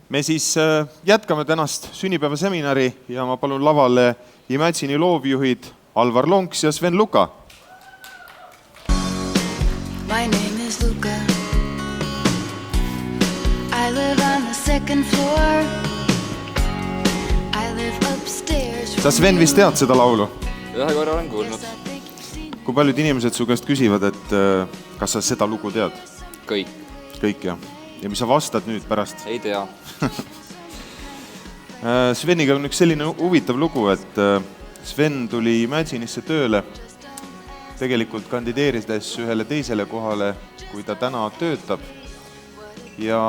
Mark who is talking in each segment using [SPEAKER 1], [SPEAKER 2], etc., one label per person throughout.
[SPEAKER 1] Me siis jätkame tänast sünnipäevaseminari ja ma palun lavale Imagine'i loovjuhid Alvar Lonks ja Sven Luka.
[SPEAKER 2] My name is Luka. I live on the second floor. I live upstairs.
[SPEAKER 1] Sa Sven vist tead seda laulu?
[SPEAKER 3] Ühe korra olen kuulnud.
[SPEAKER 1] Kui paljud inimesed su käest küsivad, et kas sa seda lugu tead?
[SPEAKER 3] Kõik.
[SPEAKER 1] Kõik, jah. Ja mis sa vastad nüüd pärast?
[SPEAKER 3] Ei tea.
[SPEAKER 1] Sveniga on üks selline huvitav lugu, et Sven tuli Imagine'isse tööle, tegelikult kandideerides ühele teisele kohale, kui ta täna töötab. Ja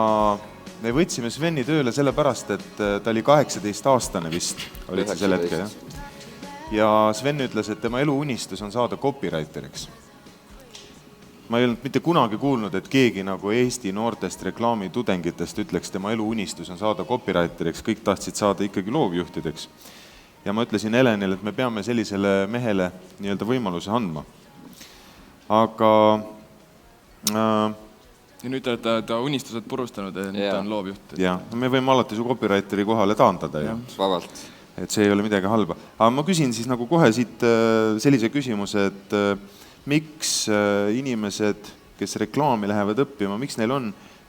[SPEAKER 1] me võtsime Sveni tööle sellepärast, et ta oli 18-aastane vist, oli see sel hetke, jah? Ja Sven ütles, et tema eluunistus on saada copywriteriks. Ma ei olnud mitte kunagi kuulnud, et keegi nagu Eesti noortest reklaamitudengitest ütleks, tema eluunistus on saada copywriteriks, kõik tahtsid saada ikkagi loovjuhtideks. Ja ma ütlesin Helenile, et me peame sellisele mehele nii-öelda võimaluse andma. Aga...
[SPEAKER 4] Ja nüüd ta unistused purustanud ja nüüd ta on loovjuht.
[SPEAKER 1] Ja, me võime alati su copywriteri kohale taandada.
[SPEAKER 3] Vabalt.
[SPEAKER 1] Et see ei ole midagi halba. Aga ma küsin siis nagu kohe siit sellise küsimuse, et miks inimesed, kes reklaami lähevad õppima, miks neil on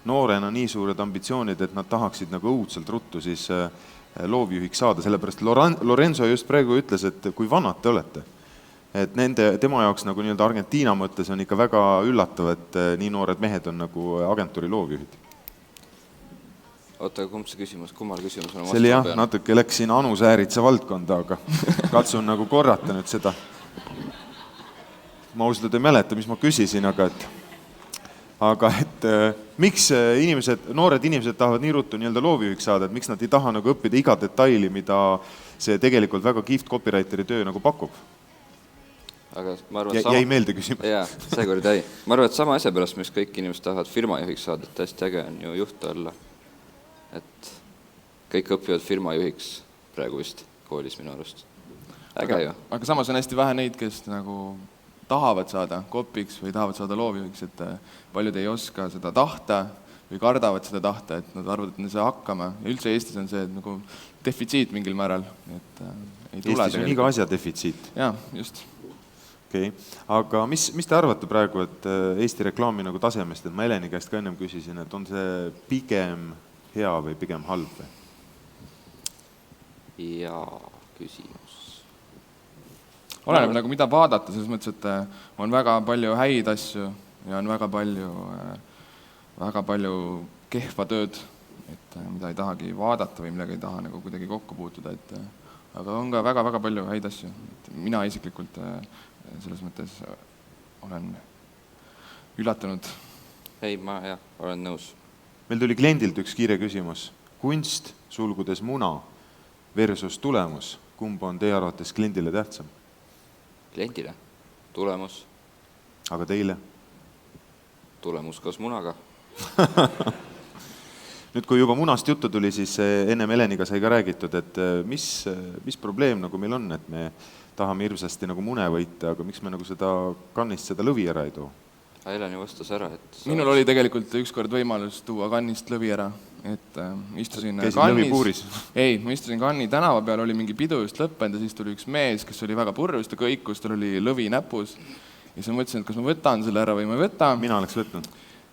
[SPEAKER 1] noorena nii suured ambitsioonid, et nad tahaksid nagu õudselt ruttu siis loovjuhiks saada, sellepärast Lorenzo just praegu ütles, et kui vanad te olete. Et tema jaoks nagu nii-öelda Argentiina mõttes on ikka väga üllatav, et nii noored mehed on nagu agentuuri loovjuhid.
[SPEAKER 3] Oota, kumb see küsimus, kummal küsimus on?
[SPEAKER 1] See oli jah, natuke läks siin anusääritse valdkonda, aga katsun nagu korrata nüüd seda. Ma ausalt ei mäleta, mis ma küsisin, aga miks noored inimesed tahavad nii ruttu nii-öelda loovjuhiks saada, et miks nad ei taha nagu õppida iga detaili, mida see tegelikult väga kihvt copywriteri töö nagu pakub?
[SPEAKER 3] Aga ma arvan,
[SPEAKER 1] jäi meelde küsimus.
[SPEAKER 3] Jaa, see kord jäi. Ma arvan, et sama asja pärast, mis kõik inimesed tahavad firmajuhiks saada, et hästi äge on ju juht olla. Et kõik õpivad firmajuhiks praegu vist koolis minu arust. Äge ju.
[SPEAKER 4] Aga samas on hästi vähe neid, kes nagu tahavad saada kopiks või tahavad saada loovjuhiks, et paljud ei oska seda tahta või kardavad seda tahta, et nad arvavad, et nad saa hakkama. Ja üldse Eestis on see nagu defitsiit mingil määral. Et ei tule
[SPEAKER 1] Eestis on iga asja defitsiit.
[SPEAKER 4] Jaa, just.
[SPEAKER 1] Okay. Aga mis te arvate praegu, et Eesti reklaami nagu tasemest, et ma Heleni käest ka ennem küsisin, et on see pigem hea või pigem halb või?
[SPEAKER 3] Jaa, küsimus.
[SPEAKER 4] Oleneb nagu mida vaadata, selles mõttes, et on väga palju häid asju ja on väga palju kehva tööd, et mida ei tahagi vaadata või millega ei taha nagu kuidagi kokku puutuda. Aga on ka väga palju häid asju. Mina isiklikult selles mõttes olen üllatunud.
[SPEAKER 3] Ei, ma olen nõus.
[SPEAKER 1] Meil tuli kliendilt üks kiire küsimus. Kunst, sulgudes muna versus tulemus. Kumb on teie arvates kliendile tähtsam?
[SPEAKER 3] Kliendile? Tulemus.
[SPEAKER 1] Aga teile?
[SPEAKER 3] Tulemus koos munaga.
[SPEAKER 1] Nüüd, kui juba munast juttu tuli, siis ennem Heleniga sai ka räägitud, et mis probleem nagu meil on, et me tahame hirmsasti nagu mune võita, aga miks me nagu seda kannist seda lõvi ära ei too?
[SPEAKER 3] Heleni vastas ära, et...
[SPEAKER 4] Minul oli tegelikult ükskord võimalus tuua kannist lõvi ära, et istusin
[SPEAKER 1] Käisid
[SPEAKER 4] Cannes'is...
[SPEAKER 1] lõvipuuris?
[SPEAKER 4] Ei, ma istusin Cannes'i tänava peal, oli mingi pidu just lõppend ja siis tuli üks mees, kes oli väga purrus, ta kõikus, tal oli lõvi näpus ja siis ma mõtlesin, et kas ma võtan selle ära või ma ei võta.
[SPEAKER 1] Mina oleks võtnud.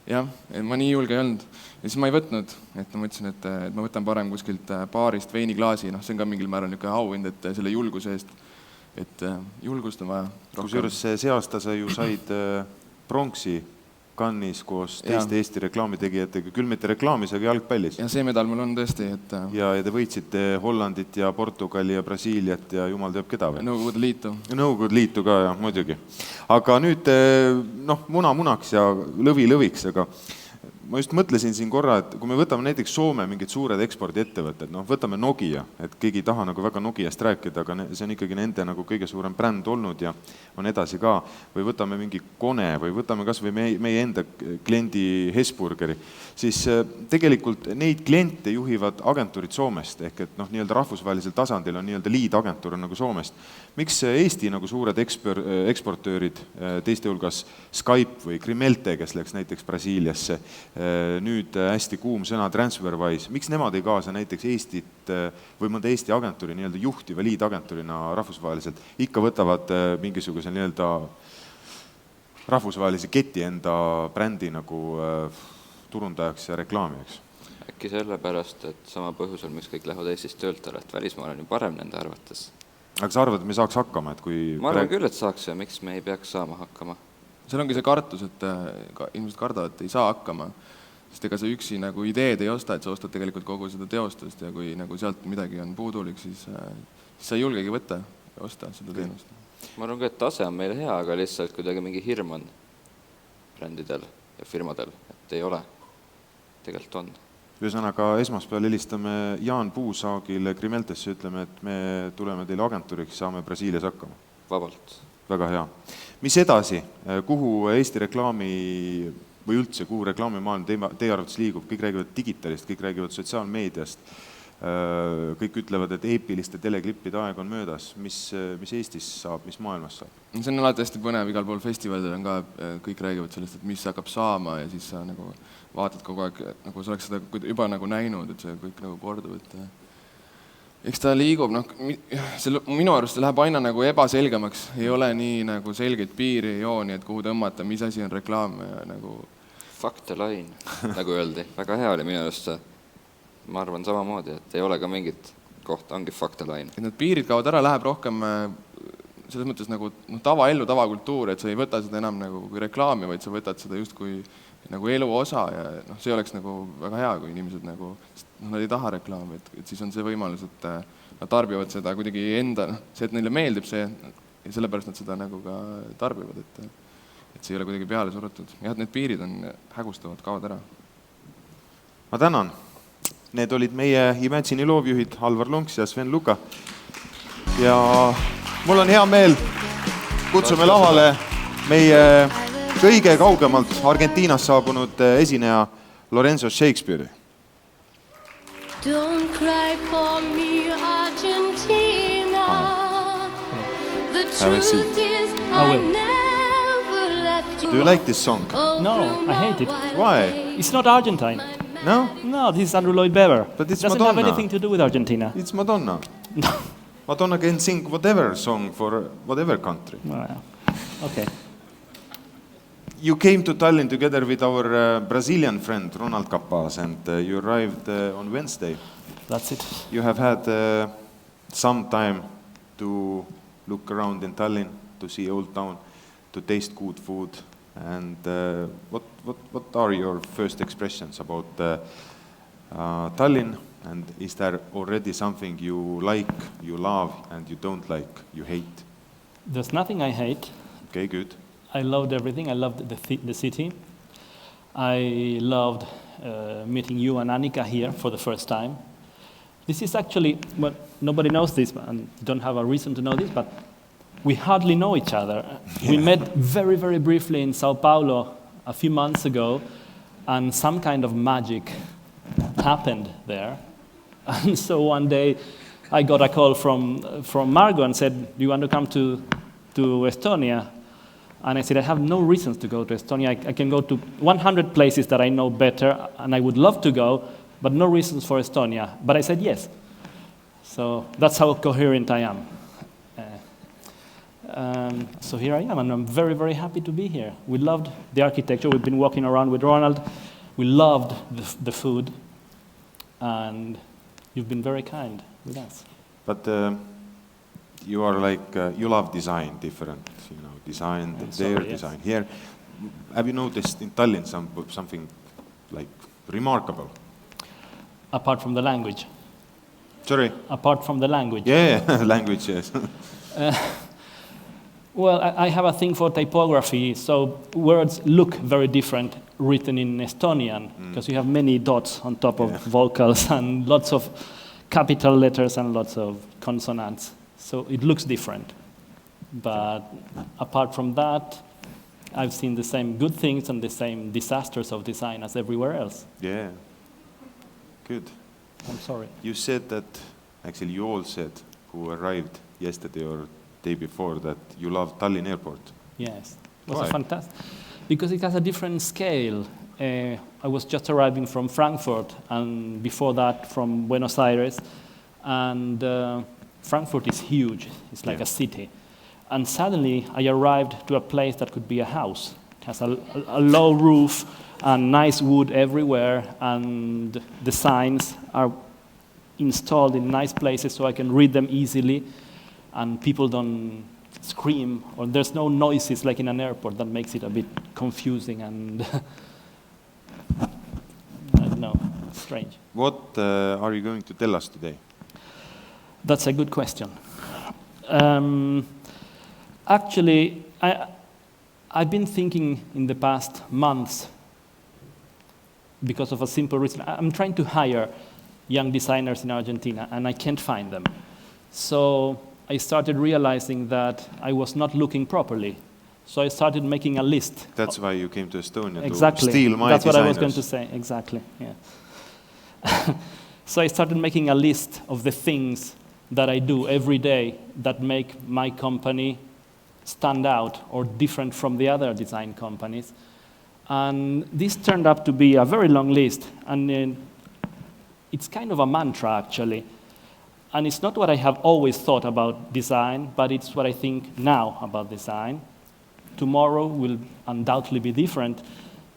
[SPEAKER 4] Jah, ma nii julge ei olnud ja siis ma ei võtnud, et ma mõtlesin, et ma võtan parem kuskilt baarist veiniklaasi, see on ka mingil määral niisugune auhind, et selle julguse eest, et julgust on vaja.
[SPEAKER 1] Kusjuures see aasta sa ju said pronksi Cannes'is koos teiste Eesti reklaamitegijatega, küll mitte reklaamis, aga jalgpallis.
[SPEAKER 4] Ja see medal mul on tõesti, et...
[SPEAKER 1] Ja te võitsite Hollandit ja Portugali ja Brasiiliat ja jumal teab keda või?
[SPEAKER 4] Nõukogude liitu.
[SPEAKER 1] Nõukogude liitu ka, jah, muidugi. Aga nüüd, muna munaks ja lõvi lõviks, aga ma just mõtlesin siin korra, et kui me võtame näiteks Soome mingid suured ekspordiettevõtted, võtame Nokia, et keegi ei taha nagu väga Nokiast rääkida, aga see on ikkagi nende nagu kõige suurem bränd olnud ja on edasi ka, või võtame mingi Kone või võtame kas või meie enda kliendi Hesburgeri, siis tegelikult neid kliente juhivad agentuurid Soomest, ehk et nii-öelda rahvusvahelisel tasandil on nii-öelda liidagentuur nagu Soomest. Miks Eesti nagu suured eksportöörid, teiste hulgas Skype või Krimelte, kes läks näiteks Brasiiliasse, nüüd hästi kuum sõna TransferWise, miks nemad ei kaasa näiteks Eestit või mõnda Eesti agentuuri nii-öelda juhtiva liidagentuurina rahvusvaheliselt, ikka võtavad mingisuguse nii-öelda rahvusvahelise keti enda brändi nagu turundajaks ja reklaamijaks?
[SPEAKER 3] Äkki sellepärast, et sama põhjusel, miks kõik lähevad Eestist töölt ära, et välismaal on ju parem nende arvates.
[SPEAKER 1] Aga sa arvad, et me saaks hakkama, et kui...
[SPEAKER 3] Ma arvan küll, et saaks ja miks me ei peaks saama hakkama.
[SPEAKER 4] Seal ongi see kartus, et inimesed kardavad, et ei saa hakkama, sest ega sa üksi nagu ideed ei osta, et sa ostad tegelikult kogu seda teostust ja kui nagu sealt midagi on puudulik, siis sa ei julgegi võtta ja osta seda teenust.
[SPEAKER 3] Ma arvan ka, et tase on meil hea, aga lihtsalt kuidagi mingi hirm on brändidel ja firmadel, et ei ole. Tegelikult on.
[SPEAKER 1] Ühesõnaga, esmaspäeval helistame Jaan Puusaagile Krimeltesse, ütleme, et me tuleme teile agentuuriks, saame Brasiilias hakkama.
[SPEAKER 3] Vabalt.
[SPEAKER 1] Väga hea. Mis edasi? Kuhu Eesti reklaami või üldse, kuhu reklaamimaailm teie arvates liigub? Kõik räägivad digitalist, kõik räägivad sotsiaalmeediast, kõik ütlevad, et eepiliste teleklippide aeg on möödas. Mis Eestis saab, mis maailmas saab?
[SPEAKER 4] See on alati hästi põnev, igal pool festivalidel on ka, kõik räägivad sellest, et mis hakkab saama ja siis sa nagu vaatad kogu aeg, nagu sa oleks seda juba nagu näinud, et see kõik nagu kordub, et eks ta liigub, minu arust läheb aina nagu ebaselgemaks, ei ole nii nagu selgeid piiri jooni, et kuhu tõmmata, mis asi on reklaam ja nagu...
[SPEAKER 3] Faktelain, nagu öeldi, väga hea oli minu arust see. Ma arvan samamoodi, et ei ole ka mingit kohta, ongi faktelain.
[SPEAKER 4] Et need piirid kaovad ära, läheb rohkem selles mõttes nagu tavaellu, tavakultuur, et sa ei võta seda enam nagu kui reklaami, vaid sa võtad seda just kui nagu elu osa ja see oleks nagu väga hea, kui inimesed nagu, nad ei taha reklaami, et siis on see võimalus, et nad tarbivad seda kuidagi enda, see, et neile meeldib see ja sellepärast nad seda nagu ka tarbivad, et see ei ole kuidagi peale surutud. Ja et need piirid on hägustavad, kaovad ära.
[SPEAKER 1] Ma tänan. Need olid meie Imagine'i loovjuhid Alvar Lunks ja Sven Luka. Ja mul on hea meel, kutsume lavale meie kõige kaugemalt Argentiinas saabunud esineja Lorenzo Shakespeare'i.
[SPEAKER 5] Don't cry for me, Argentina. The truth is I never left you.
[SPEAKER 1] Do you like this song?
[SPEAKER 6] No, I hate it.
[SPEAKER 1] Why?
[SPEAKER 6] It's not Argentine.
[SPEAKER 1] No?
[SPEAKER 6] No, this is Andrew Lloyd Webber.
[SPEAKER 1] But it's
[SPEAKER 6] It doesn't
[SPEAKER 1] Madonna.
[SPEAKER 6] have anything to do with Argentina.
[SPEAKER 1] It's Madonna. Madonna can sing whatever song for whatever country.
[SPEAKER 6] Well, okay.
[SPEAKER 1] You came to Tallinn together with our Brazilian friend Ronald Capaz and you arrived on Wednesday.
[SPEAKER 6] That's it.
[SPEAKER 1] You have had some time to look around in Tallinn, to see Old Town, to taste good food. And what are your first expressions about Tallinn? And is there already something you like, you love, and you don't like, you hate?
[SPEAKER 6] There's nothing I hate.
[SPEAKER 1] Okay, good.
[SPEAKER 6] I loved everything. I loved the city. I loved meeting you and Annika here for the first time. This is actually, well, nobody knows this and don't have a reason to know this, but we hardly know each other. Yeah. We met very, very briefly in Sao Paulo a few months ago, and some kind of magic happened there. And so one day I got a call from Margot and said, do you want to come to Estonia? And I said, I have no reasons to go to Estonia. I can go to 100 places that I know better, and I would love to go, but no reasons for Estonia. But I said yes. So that's how coherent I am. So here I am, and I'm very, very happy to be here. We loved the architecture. We've been walking around with Ronald. We loved the food, and you've been very kind with us.
[SPEAKER 1] But you are like, you love design different, design there,
[SPEAKER 6] yes.
[SPEAKER 1] Design here. Have you noticed in Tallinn something like remarkable?
[SPEAKER 6] Apart from the language.
[SPEAKER 1] Sorry?
[SPEAKER 6] Apart from the language.
[SPEAKER 1] Yeah, language, yes.
[SPEAKER 6] Well, I have a thing for typography, so words look very different written in Estonian, because you have many dots on top of vocals and lots of capital letters and lots of consonants. So it looks different. But apart from that, I've seen the same good things and the same disasters of design as everywhere else.
[SPEAKER 1] Yeah. Good.
[SPEAKER 6] I'm sorry.
[SPEAKER 1] You said that, actually you all said, who arrived yesterday or day before, that you love Tallinn Airport.
[SPEAKER 6] Yes. It was
[SPEAKER 1] Why?
[SPEAKER 6] fantastic. Because it has a different scale. I was just arriving from Frankfurt, and before that from Buenos Aires. And Frankfurt is huge. It's like a city. And suddenly I arrived to a place that could be a house. It has a low roof and nice wood everywhere, and the signs are installed in nice places so I can read them easily, and people don't scream, or there's no noises like in an airport that makes it a bit confusing and I don't know, strange.
[SPEAKER 1] What are you going to tell us today?
[SPEAKER 6] That's a good question. Actually, I've been thinking in the past months, because of a simple reason. I'm trying to hire young designers in Argentina, and I can't find them. So I started realizing that I was not looking properly. So I started making a list.
[SPEAKER 1] That's why you came to Estonia,
[SPEAKER 6] Exactly.
[SPEAKER 1] to steal my
[SPEAKER 6] That's
[SPEAKER 1] designers.
[SPEAKER 6] what I was going to say, exactly, yeah. So I started making a list of the things that I do every day that make my company stand out or different from the other design companies. And this turned up to be a very long list, and it's kind of a mantra, actually. And it's not what I have always thought about design, but it's what I think now about design. Tomorrow will undoubtedly be different,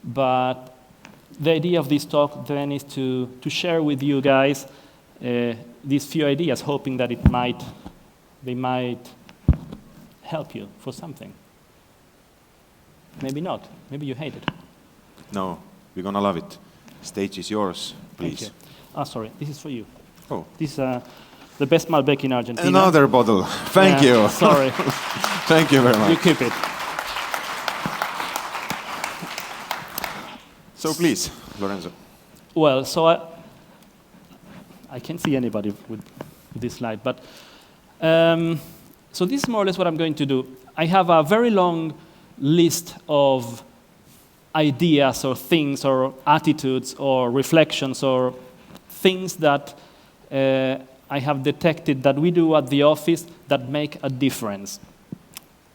[SPEAKER 6] but the idea of this talk then is to share with you guys these few ideas, hoping that they might help you for something. Maybe not. Maybe you hate it.
[SPEAKER 1] No, we're gonna love it. Stage is yours, please.
[SPEAKER 6] Thank you. Sorry, this is for you.
[SPEAKER 1] Oh.
[SPEAKER 6] This is the best Malbec in Argentina.
[SPEAKER 1] Another bottle. Thank you.
[SPEAKER 6] Sorry.
[SPEAKER 1] Thank you very much.
[SPEAKER 6] You keep it.
[SPEAKER 1] So please, Lorenzo.
[SPEAKER 6] Well, so I can't see anybody with this slide, but so this is more or less what I'm going to do. I have a very long list of ideas or things or attitudes or reflections or things that I have detected that we do at the office that make a difference.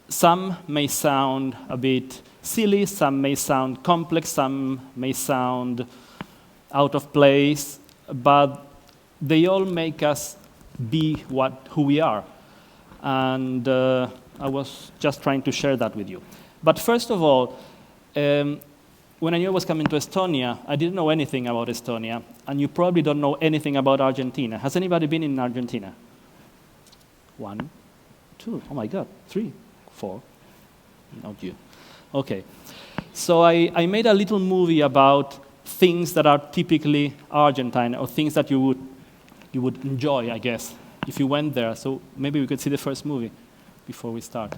[SPEAKER 6] Some may sound a bit silly, some may sound complex, some may sound out of place, but they all make us be who we are. And I was just trying to share that with you. But first of all, when I knew I was coming to Estonia, I didn't know anything about Estonia, and you probably don't know anything about Argentina. Has anybody been in Argentina? 1, 2, oh my God, 3, 4, not you. Okay, so I made a little movie about things that are typically Argentine, or things that you would enjoy, I guess, if you went there. So maybe we could see the first movie before we start.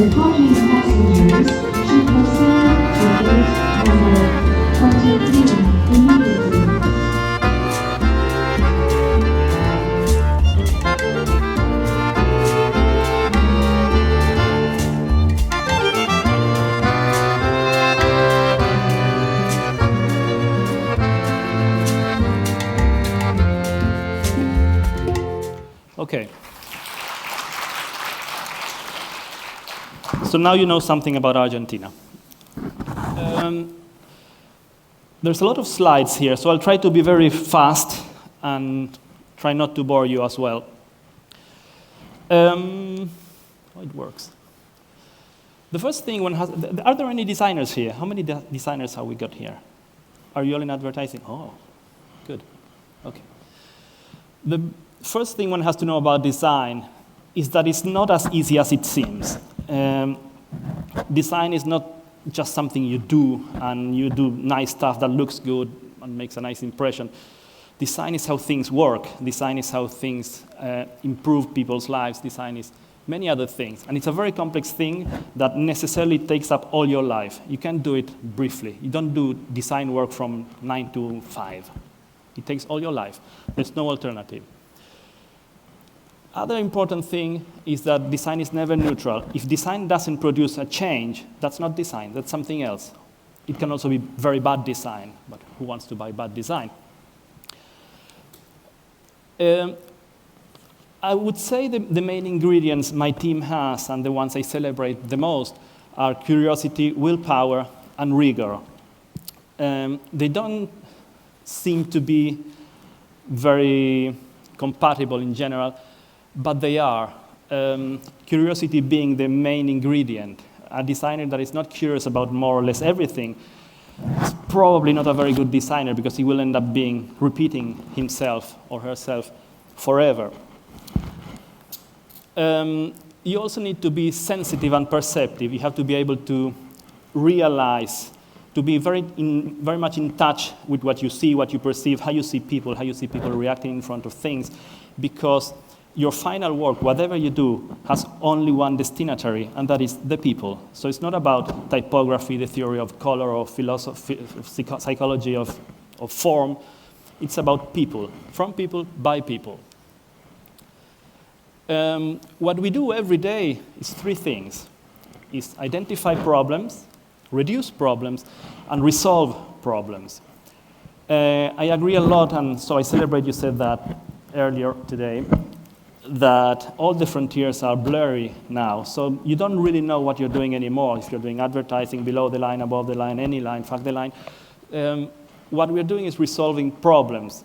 [SPEAKER 7] Departing passengers should proceed to gate number 23 immediately.
[SPEAKER 6] Okay. So now you know something about Argentina. There's a lot of slides here, so I'll try to be very fast and try not to bore you as well. It works. The first thing one has, are there any designers here? How many designers have we got here? Are you all in advertising? Oh, good. Okay. The first thing one has to know about design is that it's not as easy as it seems. Design is not just something you do, and you do nice stuff that looks good and makes a nice impression. Design is how things work. Design is how things improve people's lives. Design is many other things. And it's a very complex thing that necessarily takes up all your life. You can't do it briefly. You don't do design work from 9 to 5. It takes all your life. There's no alternative. Other important thing is that design is never neutral. If design doesn't produce a change, that's not design, that's something else. It can also be very bad design, but who wants to buy bad design? I would say the main ingredients my team has, and the ones I celebrate the most, are curiosity, willpower, and rigor. They don't seem to be very compatible in general, but they are. Curiosity being the main ingredient. A designer that is not curious about more or less everything is probably not a very good designer, because he will end up repeating himself or herself forever. You also need to be sensitive and perceptive. You have to be able to realize, to be very much in touch with what you see, what you perceive, how you see people reacting in front of things, because your final work, whatever you do, has only one destinatory, and that is the people. So it's not about typography, the theory of color, or philosophy, psychology of form. It's about people, from people, by people. What we do every day is 3 things. Is identify problems, reduce problems, and resolve problems. I agree a lot, and so I celebrate you said that earlier today, that all the frontiers are blurry now. So you don't really know what you're doing anymore. If you're doing advertising, below the line, above the line, any line, fuck the line. What we're doing is resolving problems.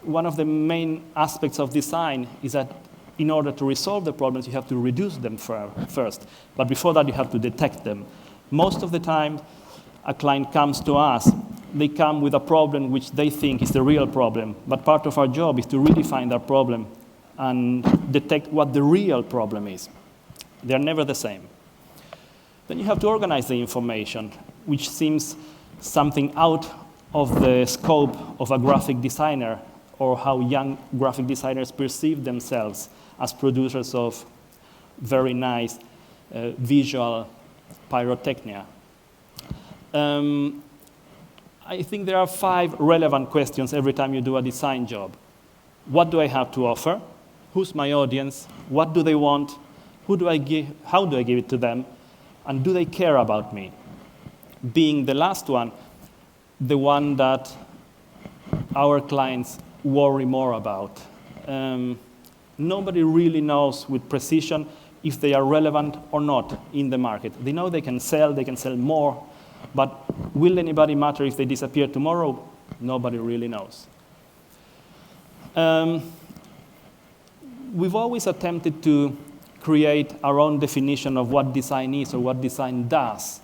[SPEAKER 6] One of the main aspects of design is that in order to resolve the problems, you have to reduce them first. But before that, you have to detect them. Most of the time, a client comes to us, they come with a problem which they think is the real problem. But part of our job is to really find that problem and detect what the real problem is. They're never the same. Then you have to organize the information, which seems something out of the scope of a graphic designer, or how young graphic designers perceive themselves as producers of very nice visual pyrotechnia. I think there are 5 relevant questions every time you do a design job. What do I have to offer? Who's my audience? What do they want? How do I give it to them? And do they care about me? Being the last one, the one that our clients worry more about. Nobody really knows with precision if they are relevant or not in the market. They know they can sell more, but will anybody matter if they disappear tomorrow? Nobody really knows. We've always attempted to create our own definition of what design is or what design does.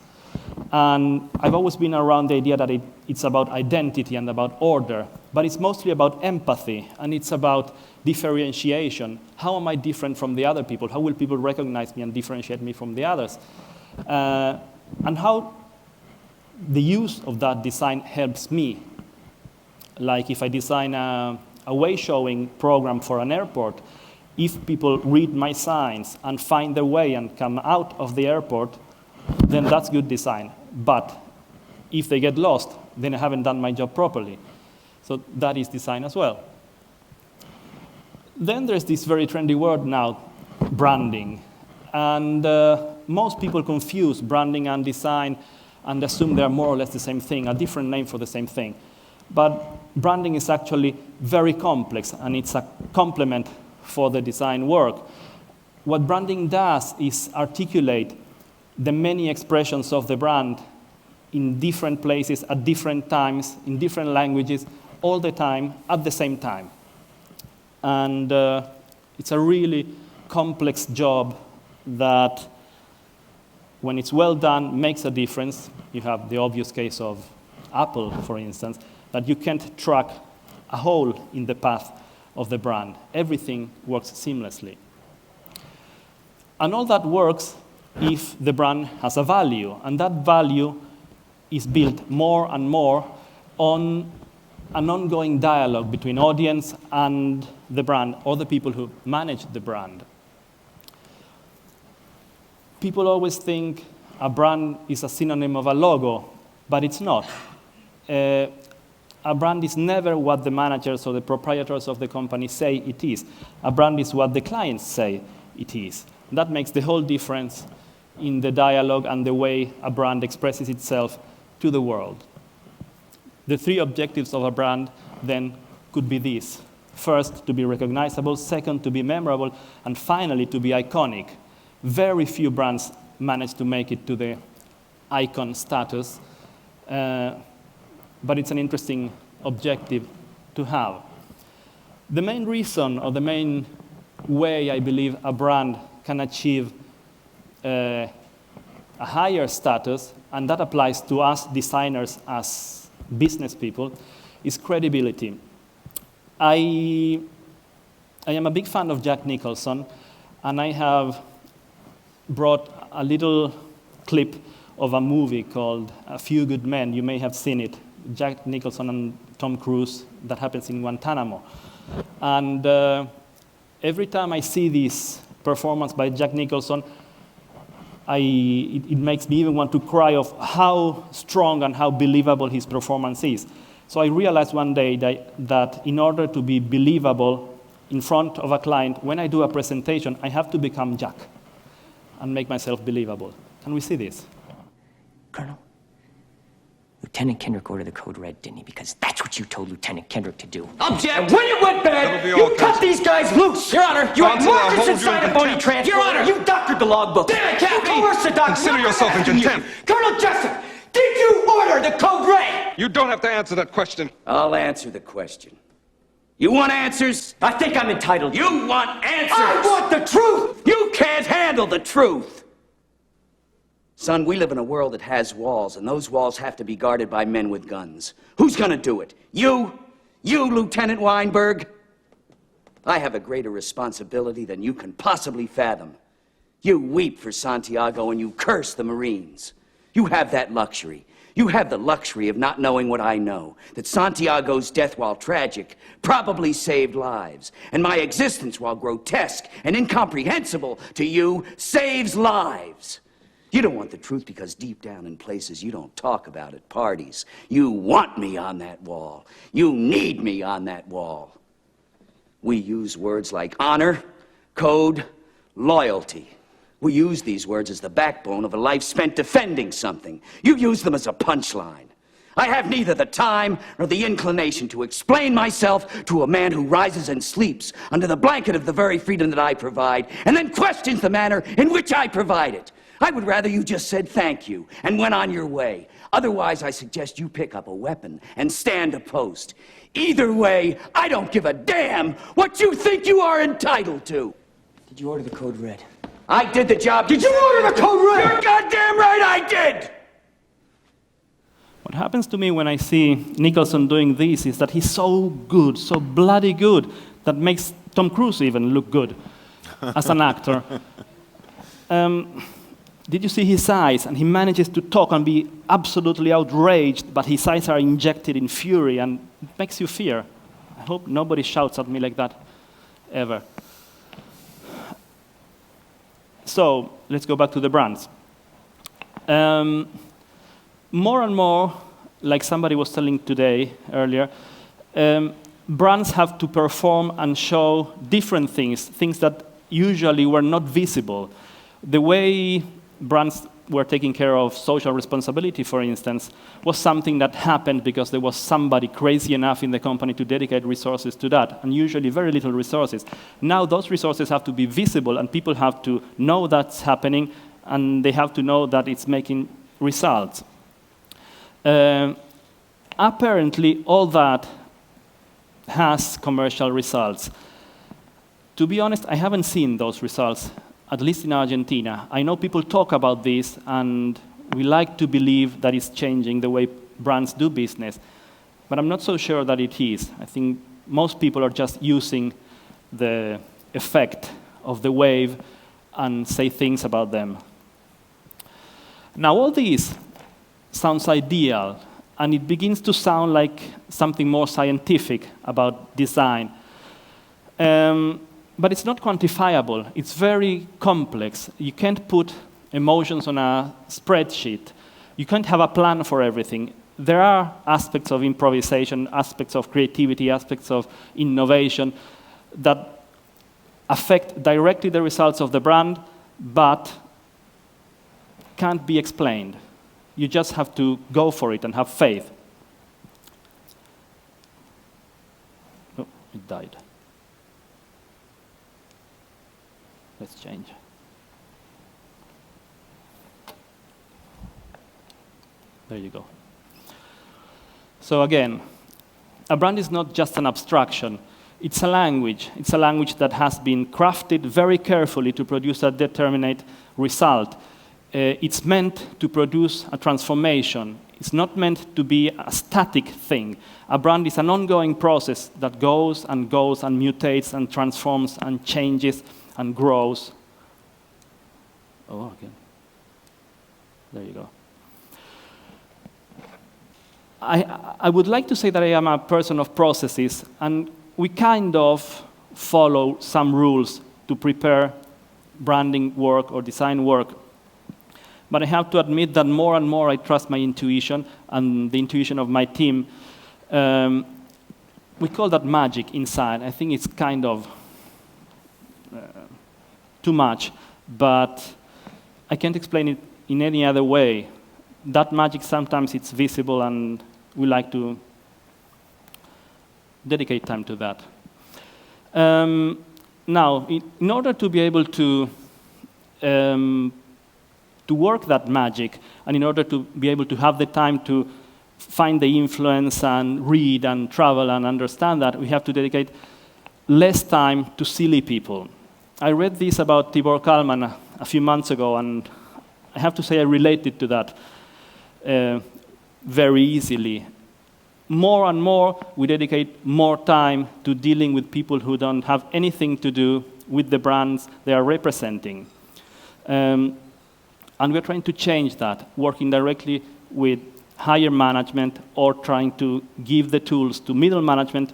[SPEAKER 6] And I've always been around the idea that it's about identity and about order, but it's mostly about empathy, and it's about differentiation. How am I different from the other people? How will people recognize me and differentiate me from the others? And how the use of that design helps me. Like if I design a way-showing program for an airport, If people read my signs and find their way and come out of the airport, then that's good design. But if they get lost, then I haven't done my job properly. So that is design as well. Then there's this very trendy word now, branding. And most people confuse branding and design and assume they're more or less the same thing, a different name for the same thing. But branding is actually very complex, and it's a complement for the design work. What branding does is articulate the many expressions of the brand in different places, at different times, in different languages, all the time, at the same time. And it's a really complex job that, when it's well done, makes a difference. You have the obvious case of Apple, for instance, that you can't track a hole in the path of the brand. Everything works seamlessly. And all that works if the brand has a value, and that value is built more and more on an ongoing dialogue between audience and the brand, or the people who manage the brand. People always think a brand is a synonym of a logo, but it's not. A brand is never what the managers or the proprietors of the company say it is. A brand is what the clients say it is. That makes the whole difference in the dialogue and the way a brand expresses itself to the world. The three objectives of a brand then could be these. First, to be recognizable. Second, to be memorable. And finally, to be iconic. Very few brands manage to make it to the icon status, but it's an interesting objective to have. The main reason, or the main way I believe a brand can achieve a higher status, and that applies to us designers as business people, is credibility. I am a big fan of Jack Nicholson, and I have brought a little clip of a movie called A Few Good Men. You may have seen it. Jack Nicholson and Tom Cruise, that happens in Guantanamo. And every time I see this performance by Jack Nicholson, it makes me even want to cry of how strong and how believable his performance is. So I realized one day that in order to be believable in front of a client, when I do a presentation, I have to become Jack and make myself believable. Can we see this?
[SPEAKER 8] Colonel, Lieutenant Kendrick ordered the code red, didn't he? Because that's what you told Lieutenant Kendrick to do.
[SPEAKER 9] Object! And when it went bad, you cut these guys loose! Your Honor, you had markers inside a phony transport. Your Honor, you doctored the logbook. Damn it, Captain! You coerced the doctor.
[SPEAKER 10] Consider yourself in contempt.
[SPEAKER 9] Colonel Jessup, did you order the code red?
[SPEAKER 10] You don't have to answer that question.
[SPEAKER 9] I'll answer the question. You want answers?
[SPEAKER 8] I think I'm entitled.
[SPEAKER 9] You want answers? I want the truth! You can't handle the truth! Son, we live in a world that has walls, and those walls have to be guarded by men with guns. Who's gonna do it? You? You, Lieutenant Weinberg? I have a greater responsibility than you can possibly fathom. You weep for Santiago and you curse the Marines. You have that luxury. You have the luxury of not knowing what I know, that Santiago's death, while tragic, probably saved lives, and my existence, while grotesque and incomprehensible to you, saves lives. You don't want the truth because deep down in places you don't talk about at parties, you want me on that wall. You need me on that wall. We use words like honor, code, loyalty. We use these words as the backbone of a life spent defending something. You use them as a punchline. I have neither the time nor the inclination to explain myself to a man who rises and sleeps under the blanket of the very freedom that I provide, and then questions the manner in which I provide it. I would rather you just said thank you and went on your way. Otherwise, I suggest you pick up a weapon and stand a post. Either way, I don't give a damn what you think you are entitled to.
[SPEAKER 8] Did you order the code red?
[SPEAKER 9] I did the job. Did you order the code red? You're goddamn right I did!
[SPEAKER 6] What happens to me when I see Nicholson doing this is that he's so good, so bloody good, that makes Tom Cruise even look good as an actor. Did you see his eyes? And he manages to talk and be absolutely outraged, but his eyes are injected in fury, and it makes you fear. I hope nobody shouts at me like that ever. So let's go back to the brands. More and more, like somebody was telling today earlier, brands have to perform and show different things, things that usually were not visible. The way brands were taking care of social responsibility, for instance, was something that happened because there was somebody crazy enough in the company to dedicate resources to that, and usually very little resources. Now those resources have to be visible, and people have to know that's happening, and they have to know that it's making results. Apparently, all that has commercial results. To be honest, I haven't seen those results, at least in Argentina. I know people talk about this, and we like to believe that it's changing the way brands do business, but I'm not so sure that it is. I think most people are just using the effect of the wave and say things about them. Now, all this sounds ideal, and it begins to sound like something more scientific about design. But it's not quantifiable. It's very complex. You can't put emotions on a spreadsheet. You can't have a plan for everything. There are aspects of improvisation, aspects of creativity, aspects of innovation that affect directly the results of the brand, but can't be explained. You just have to go for it and have faith. Oh, it died. Let's change. There you go. So again, a brand is not just an abstraction. It's a language. It's a language that has been crafted very carefully to produce a determinate result. It's meant to produce a transformation. It's not meant to be a static thing. A brand is an ongoing process that goes and goes and mutates and transforms and changes and grows. Oh, again. There you go. I would like to say that I am a person of processes, and we kind of follow some rules to prepare branding work or design work. But I have to admit that more and more I trust my intuition and the intuition of my team. We call that magic inside. I think it's kind of too much, but I can't explain it in any other way. That magic, sometimes it's visible, and we like to dedicate time to that. Now, in order to be able to work that magic, and in order to be able to have the time to find the influence and read and travel and understand that, we have to dedicate less time to silly people. I read this about Tibor Kalman a few months ago, and I have to say I related to that very easily. More and more, we dedicate more time to dealing with people who don't have anything to do with the brands they are representing. And we're trying to change that, working directly with higher management or trying to give the tools to middle management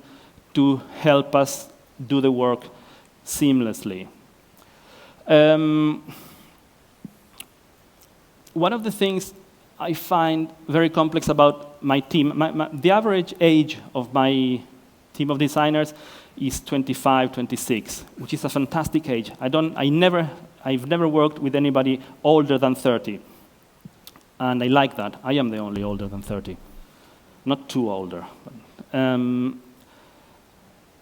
[SPEAKER 6] to help us do the work seamlessly. One of the things I find very complex about my team, the average age of my team of designers is 25, 26, which is a fantastic age. I've never worked with anybody older than 30. And I like that. I am the only older than 30. Not too older. And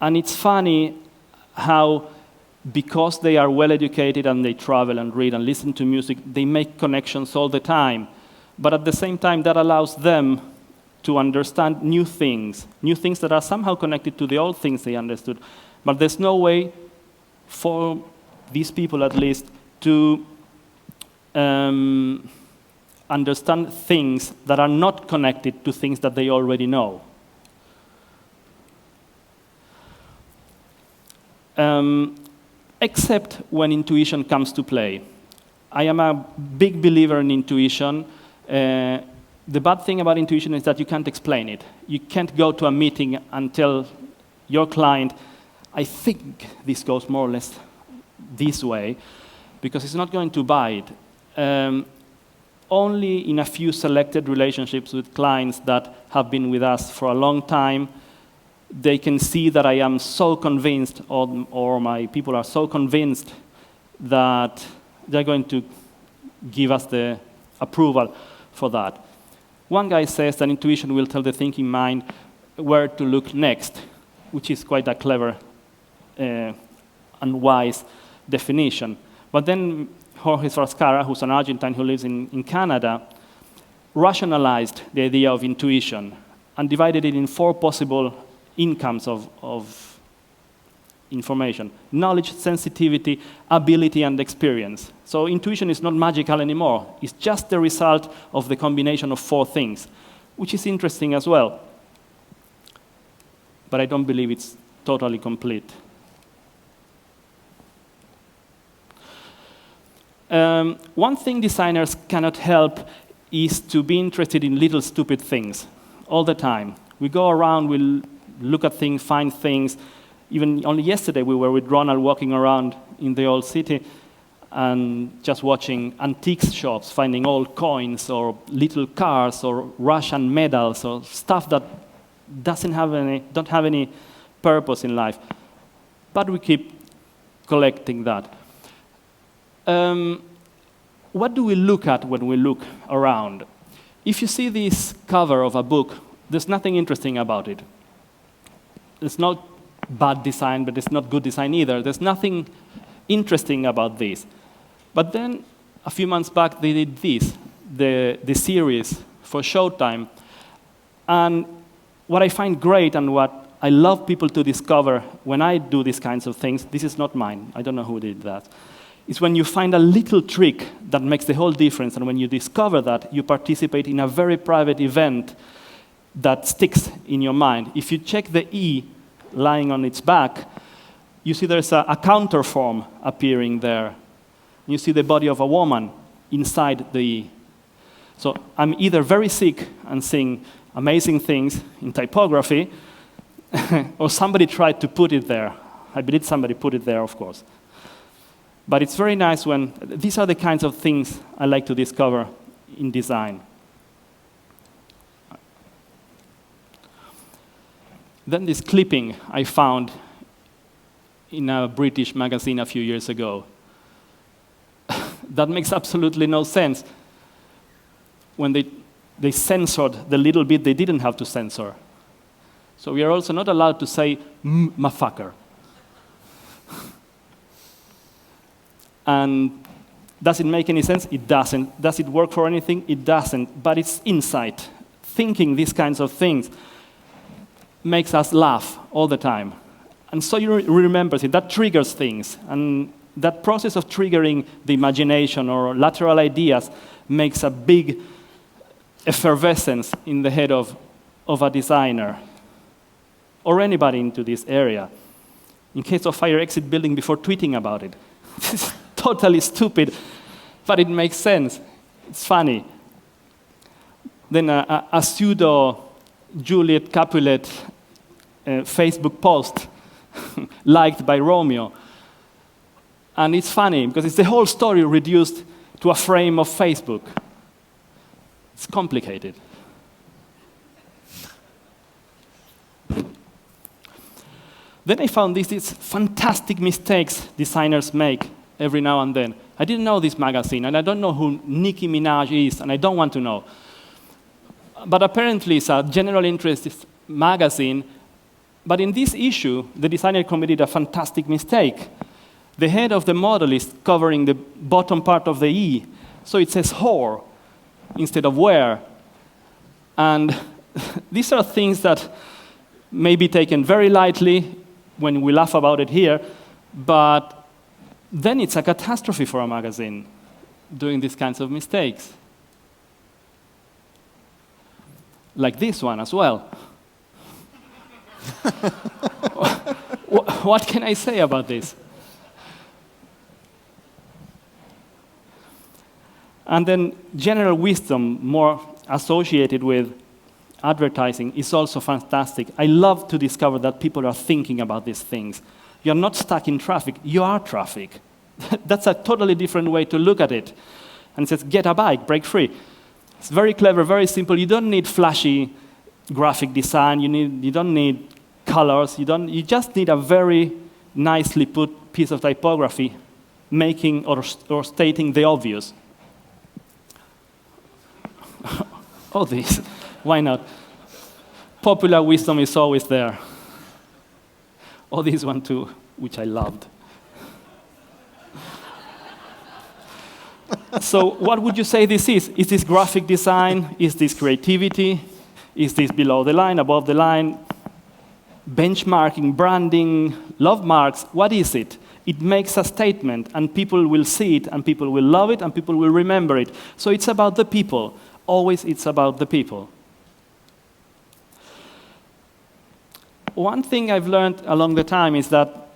[SPEAKER 6] it's funny how, because they are well educated and they travel and read and listen to music, they make connections all the time. But at the same time, that allows them to understand new things that are somehow connected to the old things they understood. But there's no way for these people, at least, to understand things that are not connected to things that they already know. Except when intuition comes to play. I am a big believer in intuition. The bad thing about intuition is that you can't explain it. You can't go to a meeting and tell your client, I think this goes more or less this way. because it's not going to buy it. Only in a few selected relationships with clients that have been with us for a long time, they can see that I am so convinced, or my people are so convinced that they're going to give us the approval for that. One guy says that intuition will tell the thinking mind where to look next, which is quite a clever and wise definition. But then Jorge Frascara, who's an Argentine who lives in Canada, rationalized the idea of intuition and divided it in 4 possible incomes of information: knowledge, sensitivity, ability, and experience. So intuition is not magical anymore. It's just the result of the combination of 4 things, which is interesting as well. But I don't believe it's totally complete. One thing designers cannot help is to be interested in little stupid things all the time. We go around, we look at things, find things. Even only yesterday, we were with Ronald walking around in the old city and just watching antiques shops, finding old coins or little cars or Russian medals or stuff that don't have any purpose in life. But we keep collecting that. What do we look at when we look around? If you see this cover of a book, there's nothing interesting about it. It's not bad design, but it's not good design either. There's nothing interesting about this. But then, a few months back, they did this, the series for Showtime. And what I find great and what I love people to discover when I do these kinds of things, this is not mine, I don't know who did that, is when you find a little trick that makes the whole difference, and when you discover that, you participate in a very private event that sticks in your mind. If you check the E lying on its back, you see there's a counterform appearing there. You see the body of a woman inside the E. So I'm either very sick and seeing amazing things in typography, or somebody tried to put it there. I believe somebody put it there, of course. But it's very nice when, these are the kinds of things I like to discover in design. Then this clipping I found in a British magazine a few years ago. That makes absolutely no sense. When they censored the little bit they didn't have to censor. So we are also not allowed to say, motherfucker. And does it make any sense? It doesn't. Does it work for anything? It doesn't. But it's insight. Thinking these kinds of things makes us laugh all the time. And so you remember it. That triggers things. And that process of triggering the imagination or lateral ideas makes a big effervescence in the head of a designer or anybody into this area. In case of fire exit building, before tweeting about it. This is totally stupid, but it makes sense. It's funny. Then a pseudo Juliet Capulet Facebook post liked by Romeo. And it's funny because it's the whole story reduced to a frame of Facebook. It's complicated. Then I found these fantastic mistakes designers make every now and then. I didn't know this magazine, and I don't know who Nicki Minaj is, and I don't want to know. But apparently it's a general interest magazine. But in this issue, the designer committed a fantastic mistake. The head of the model is covering the bottom part of the E, so it says whore instead of where. And these are things that may be taken very lightly when we laugh about it here, but then it's a catastrophe for a magazine doing these kinds of mistakes. Like this one as well. What can I say about this? And then general wisdom, more associated with advertising, is also fantastic. I love to discover that people are thinking about these things. You're not stuck in traffic, you are traffic. That's a totally different way to look at it. And it says, get a bike, break free. It's very clever, very simple. You don't need flashy graphic design. You don't need colors. You just need a very nicely put piece of typography making or stating the obvious. Oh, this. Why not? Popular wisdom is always there. Oh, this one too, which I loved. So what would you say this is? Is this graphic design? Is this creativity? Is this below the line, above the line? Benchmarking, branding, love marks? What is it? It makes a statement, and people will see it, and people will love it, and people will remember it. So it's about the people. Always it's about the people. One thing I've learned along the time is that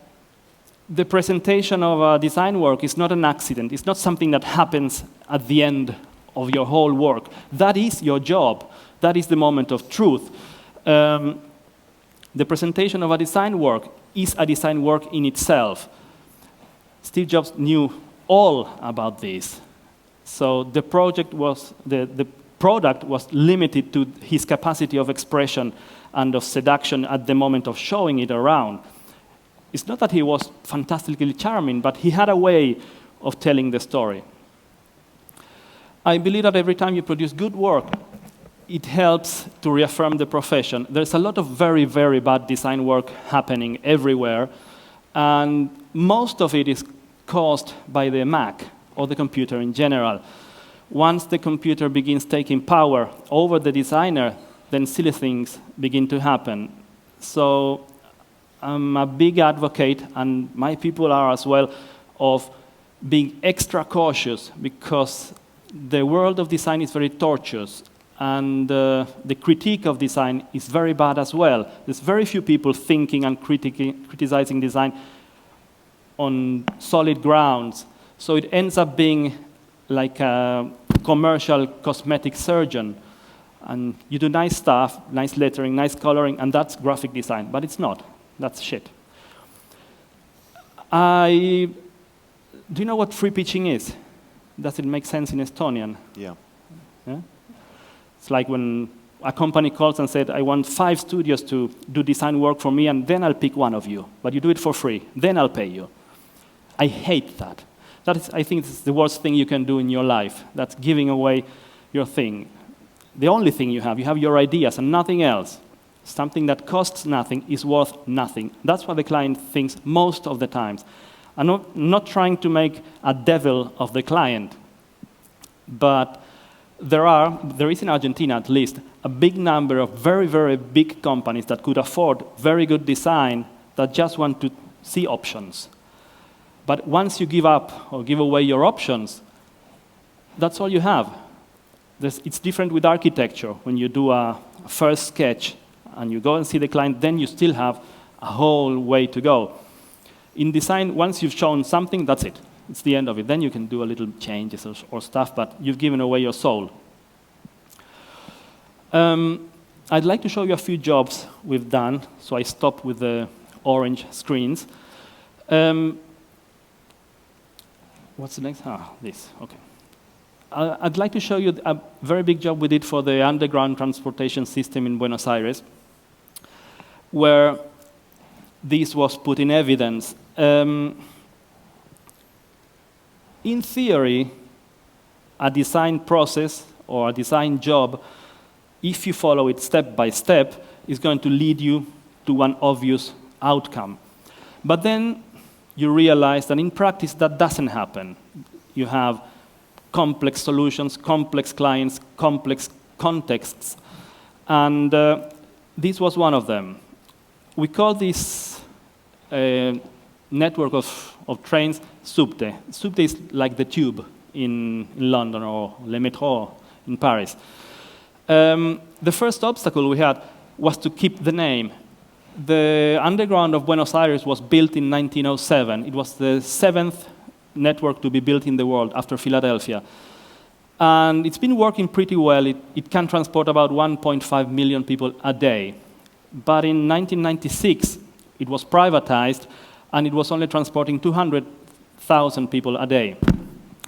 [SPEAKER 6] the presentation of a design work is not an accident. It's not something that happens at the end of your whole work. That is your job. That is the moment of truth. The presentation of a design work is a design work in itself. Steve Jobs knew all about this. So the product was limited to his capacity of expression and of seduction at the moment of showing it around. It's not that he was fantastically charming, but he had a way of telling the story. I believe that every time you produce good work, it helps to reaffirm the profession. There's a lot of very, very bad design work happening everywhere, and most of it is caused by the Mac or the computer in general. Once the computer begins taking power over the designer, then silly things begin to happen. So I'm a big advocate, and my people are as well, of being extra cautious, because the world of design is very tortuous, and the critique of design is very bad as well. There's very few people thinking and criticizing design on solid grounds, so it ends up being like a commercial cosmetic surgeon. And you do nice stuff, nice lettering, nice coloring, and that's graphic design, but it's not. That's shit. Do you know what free pitching is? Does it make sense in Estonian?
[SPEAKER 1] Yeah.
[SPEAKER 6] Yeah? It's like when a company calls and said, I want 5 studios to do design work for me, and then I'll pick one of you. But you do it for free. Then I'll pay you. I hate that. I think it's the worst thing you can do in your life. That's giving away your thing. The only thing you have your ideas and nothing else. Something that costs nothing is worth nothing. That's what the client thinks most of the times. I'm not trying to make a devil of the client, but there is in Argentina at least a big number of very, very big companies that could afford very good design that just want to see options. But once you give up or give away your options, that's all you have. It's different with architecture. When you do a first sketch and you go and see the client, then you still have a whole way to go. In design, once you've shown something, that's it. It's the end of it. Then you can do a little changes or stuff, but you've given away your soul. I'd like to show you a few jobs we've done, so I stop with the orange screens. What's the next? This, okay. I'd like to show you a very big job we did for the underground transportation system in Buenos Aires, where this was put in evidence. In theory, a design process or a design job, if you follow it step by step, is going to lead you to one obvious outcome. But then you realize that in practice that doesn't happen. You have complex solutions, complex clients, complex contexts, and this was one of them. We call this network of trains Subte. Subte is like the tube in London or Le Métro in Paris. The first obstacle we had was to keep the name. The underground of Buenos Aires was built in 1907. It was the 7th network to be built in the world after Philadelphia. And it's been working pretty well. It can transport about 1.5 million people a day. But in 1996, it was privatized, and it was only transporting 1,000 people a day.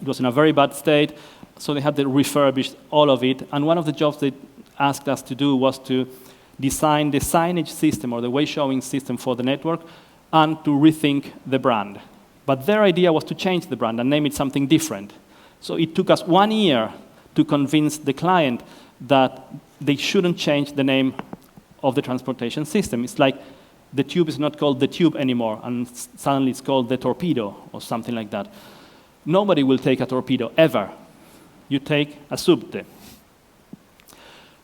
[SPEAKER 6] It was in a very bad state, so they had to refurbish all of it. And one of the jobs they asked us to do was to design the signage system or the way-showing system for the network and to rethink the brand. But their idea was to change the brand and name it something different. So it took us 1 year to convince the client that they shouldn't change the name of the transportation system. It's like the tube is not called the tube anymore, and suddenly it's called the torpedo or something like that. Nobody will take a torpedo, ever. You take a subte.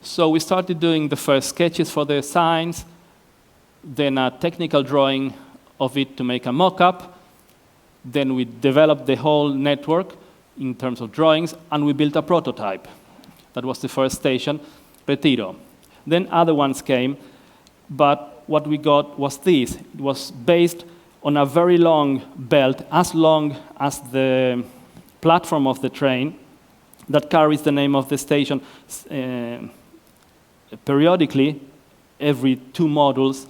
[SPEAKER 6] So we started doing the first sketches for the signs, then a technical drawing of it to make a mock-up. Then we developed the whole network in terms of drawings, and we built a prototype. That was the first station, Retiro. Then other ones came, but what we got was this. It was based on a very long belt, as long as the platform of the train, that carries the name of the station periodically, every 2 modules,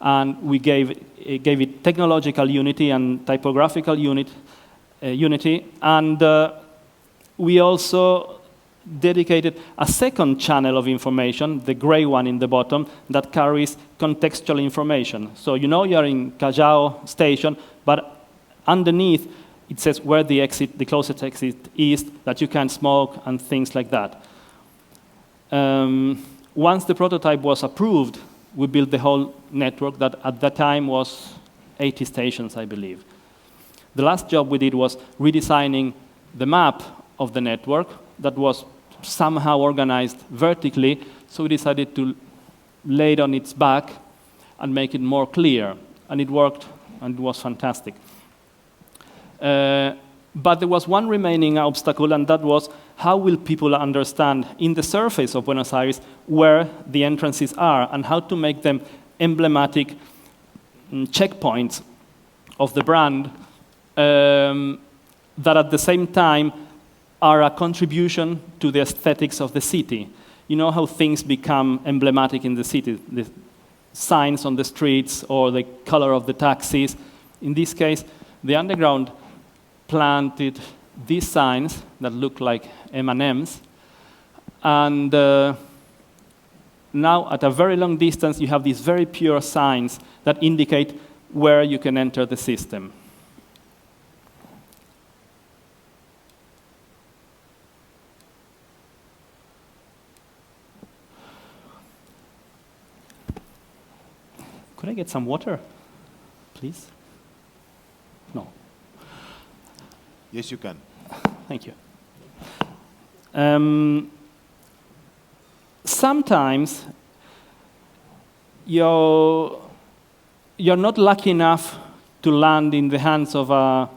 [SPEAKER 6] and we gave it technological unity and typographical unity, and we also dedicated a second channel of information, the gray one in the bottom, that carries contextual information. So you know you're in Callao station, but underneath it says where the closest exit is, that you can smoke, and things like that. Once the prototype was approved, we built the whole network that at that time was 80 stations, I believe. The last job we did was redesigning the map of the network that was somehow organized vertically, so we decided to lay it on its back and make it more clear. And it worked, and it was fantastic. But there was one remaining obstacle, and that was how will people understand in the surface of Buenos Aires where the entrances are and how to make them emblematic checkpoints of the brand that at the same time are a contribution to the aesthetics of the city. You know how things become emblematic in the city, the signs on the streets or the color of the taxis. In this case, the underground planted these signs that look like M&Ms, and now at a very long distance you have these very pure signs that indicate where you can enter the system. Could I get some water, please? No.
[SPEAKER 1] Yes, you can.
[SPEAKER 6] Thank you. Sometimes you're not lucky enough to land in the hands of a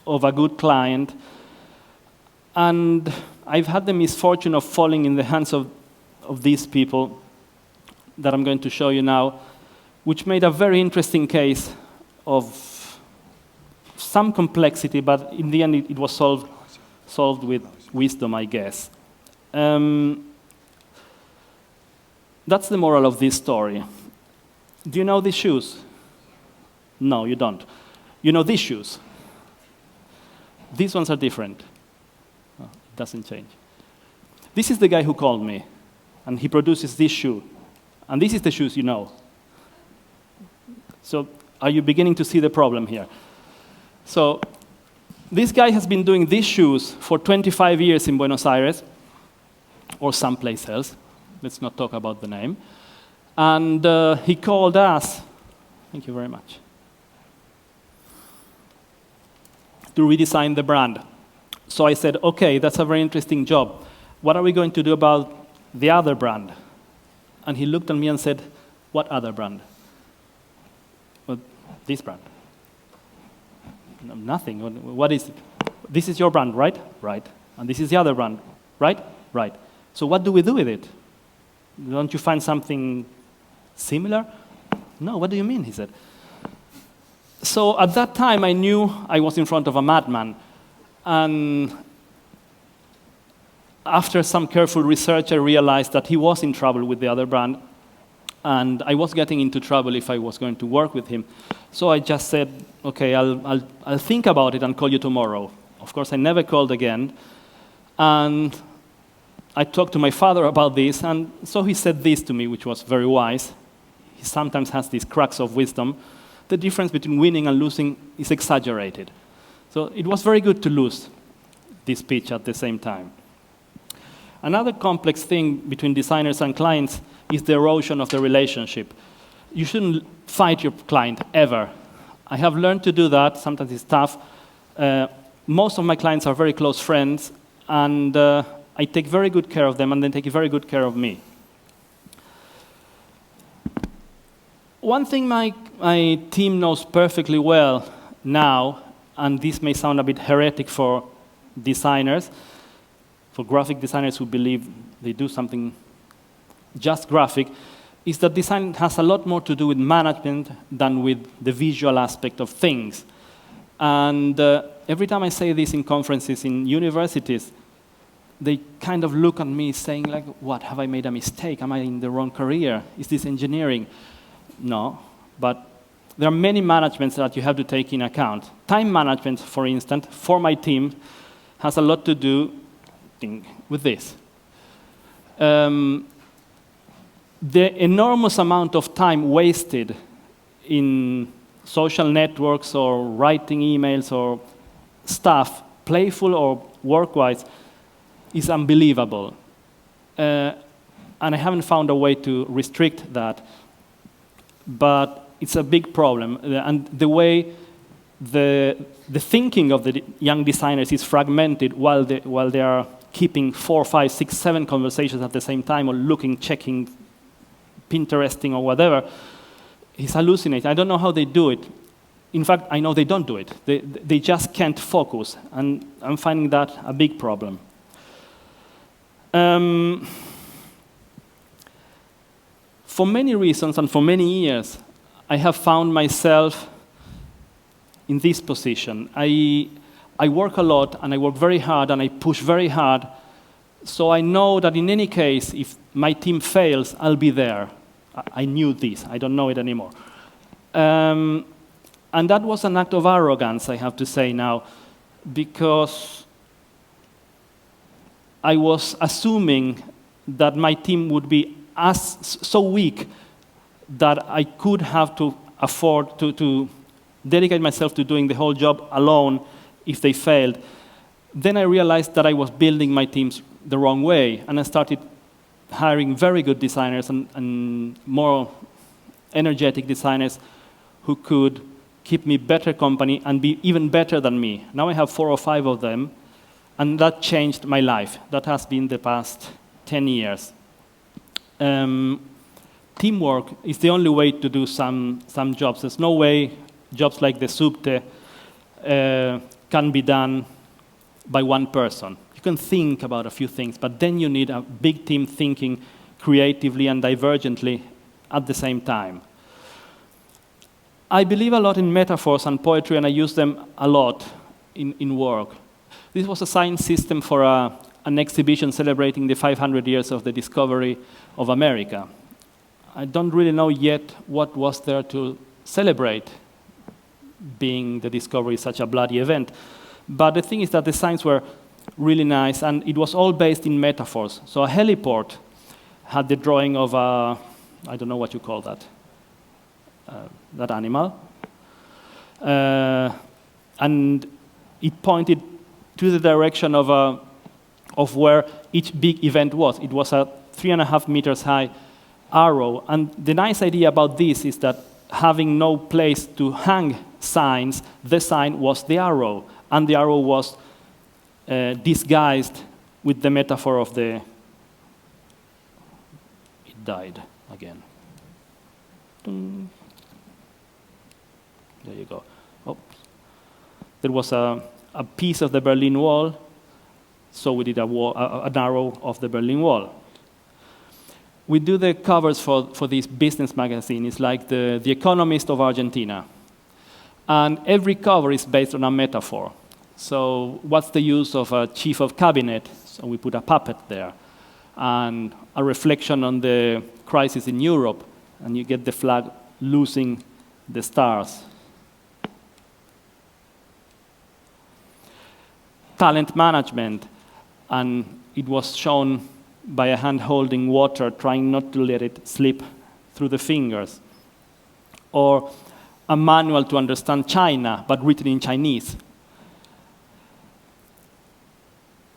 [SPEAKER 6] good client, and I've had the misfortune of falling in the hands of these people that I'm going to show you now, which made a very interesting case of some complexity, but in the end it was solved with wisdom, I guess. That's the moral of this story. Do you know these shoes? No, you don't. You know these shoes? These ones are different. Oh, it doesn't change. This is the guy who called me, and he produces this shoe. And this is the shoes you know. So are you beginning to see the problem here? So this guy has been doing these shoes for 25 years in Buenos Aires, or someplace else. Let's not talk about the name. And he called us, thank you very much, to redesign the brand. So I said, okay, that's a very interesting job. What are we going to do about the other brand? And he looked at me and said, what other brand? Well, this brand. No, nothing. What is it? This is your brand, right? Right. And this is the other brand, right? Right. So what do we do with it? Don't you find something similar? No, what do you mean, he said. So at that time, I knew I was in front of a madman. And after some careful research, I realized that he was in trouble with the other brand. and I was getting into trouble if I was going to work with him. So I just said, okay, I'll think about it and call you tomorrow. Of course, I never called again. And I talked to my father about this, and so he said this to me, which was very wise. He sometimes has these cracks of wisdom. The difference between winning and losing is exaggerated. So it was very good to lose this pitch at the same time. Another complex thing between designers and clients is the erosion of the relationship. You shouldn't fight your client, ever. I have learned to do that. Sometimes it's tough. Most of my clients are very close friends, and I take very good care of them, and they take very good care of me. One thing my team knows perfectly well now, and this may sound a bit heretic for designers, for graphic designers who believe they do something just graphic, is that design has a lot more to do with management than with the visual aspect of things. And every time I say this in conferences in universities, they kind of look at me saying, like, what, have I made a mistake? Am I in the wrong career? Is this engineering? No, but there are many managements that you have to take in account. Time management, for instance, for my team, has a lot to do with this. The enormous amount of time wasted in social networks or writing emails or stuff, playful or work-wise, is unbelievable. And I haven't found a way to restrict that. But it's a big problem. And the way the thinking of the young designers is fragmented while they are keeping 4, 5, 6, 7 conversations at the same time, or looking, checking, Pinteresting or whatever, is hallucinating. I don't know how they do it. In fact, I know they don't do it. They just can't focus, and I'm finding that a big problem. For many reasons and for many years, I have found myself in this position. I work a lot, and I work very hard, and I push very hard, so I know that in any case, if my team fails, I'll be there. I knew this. I don't know it anymore. And that was an act of arrogance, I have to say now, because I was assuming that my team would be so weak that I could have to afford to dedicate myself to doing the whole job alone if they failed. Then I realized that I was building my teams the wrong way, and I started hiring very good designers and more energetic designers who could keep me better company and be even better than me. Now I have 4 or 5 of them, and that changed my life. That has been the past 10 years. Teamwork is the only way to do some jobs. There's no way jobs like the Subte can be done by one person. You can think about a few things, but then you need a big team thinking creatively and divergently at the same time. I believe a lot in metaphors and poetry, and I use them a lot in work. This was a sign system for an exhibition celebrating the 500 years of the discovery of America. I don't really know yet what was there to celebrate, being the discovery such a bloody event. But the thing is that the signs were really nice, and it was all based in metaphors. So a heliport had the drawing of a, I don't know what you call that animal. And it pointed to the direction of where each big event was. It was a 3.5 meters high arrow. And the nice idea about this is that having no place to hang signs, the sign was the arrow. And the arrow was disguised with the metaphor of the... It died again. There you go. Oh. There was a piece of the Berlin Wall, so we did an arrow of the Berlin Wall. We do the covers for this business magazine. It's like the Economist of Argentina. And every cover is based on a metaphor. So what's the use of a chief of cabinet? So we put a puppet there. And a reflection on the crisis in Europe, and you get the flag losing the stars. Talent management, and it was shown by a hand holding water, trying not to let it slip through the fingers. Or a manual to understand China, but written in Chinese.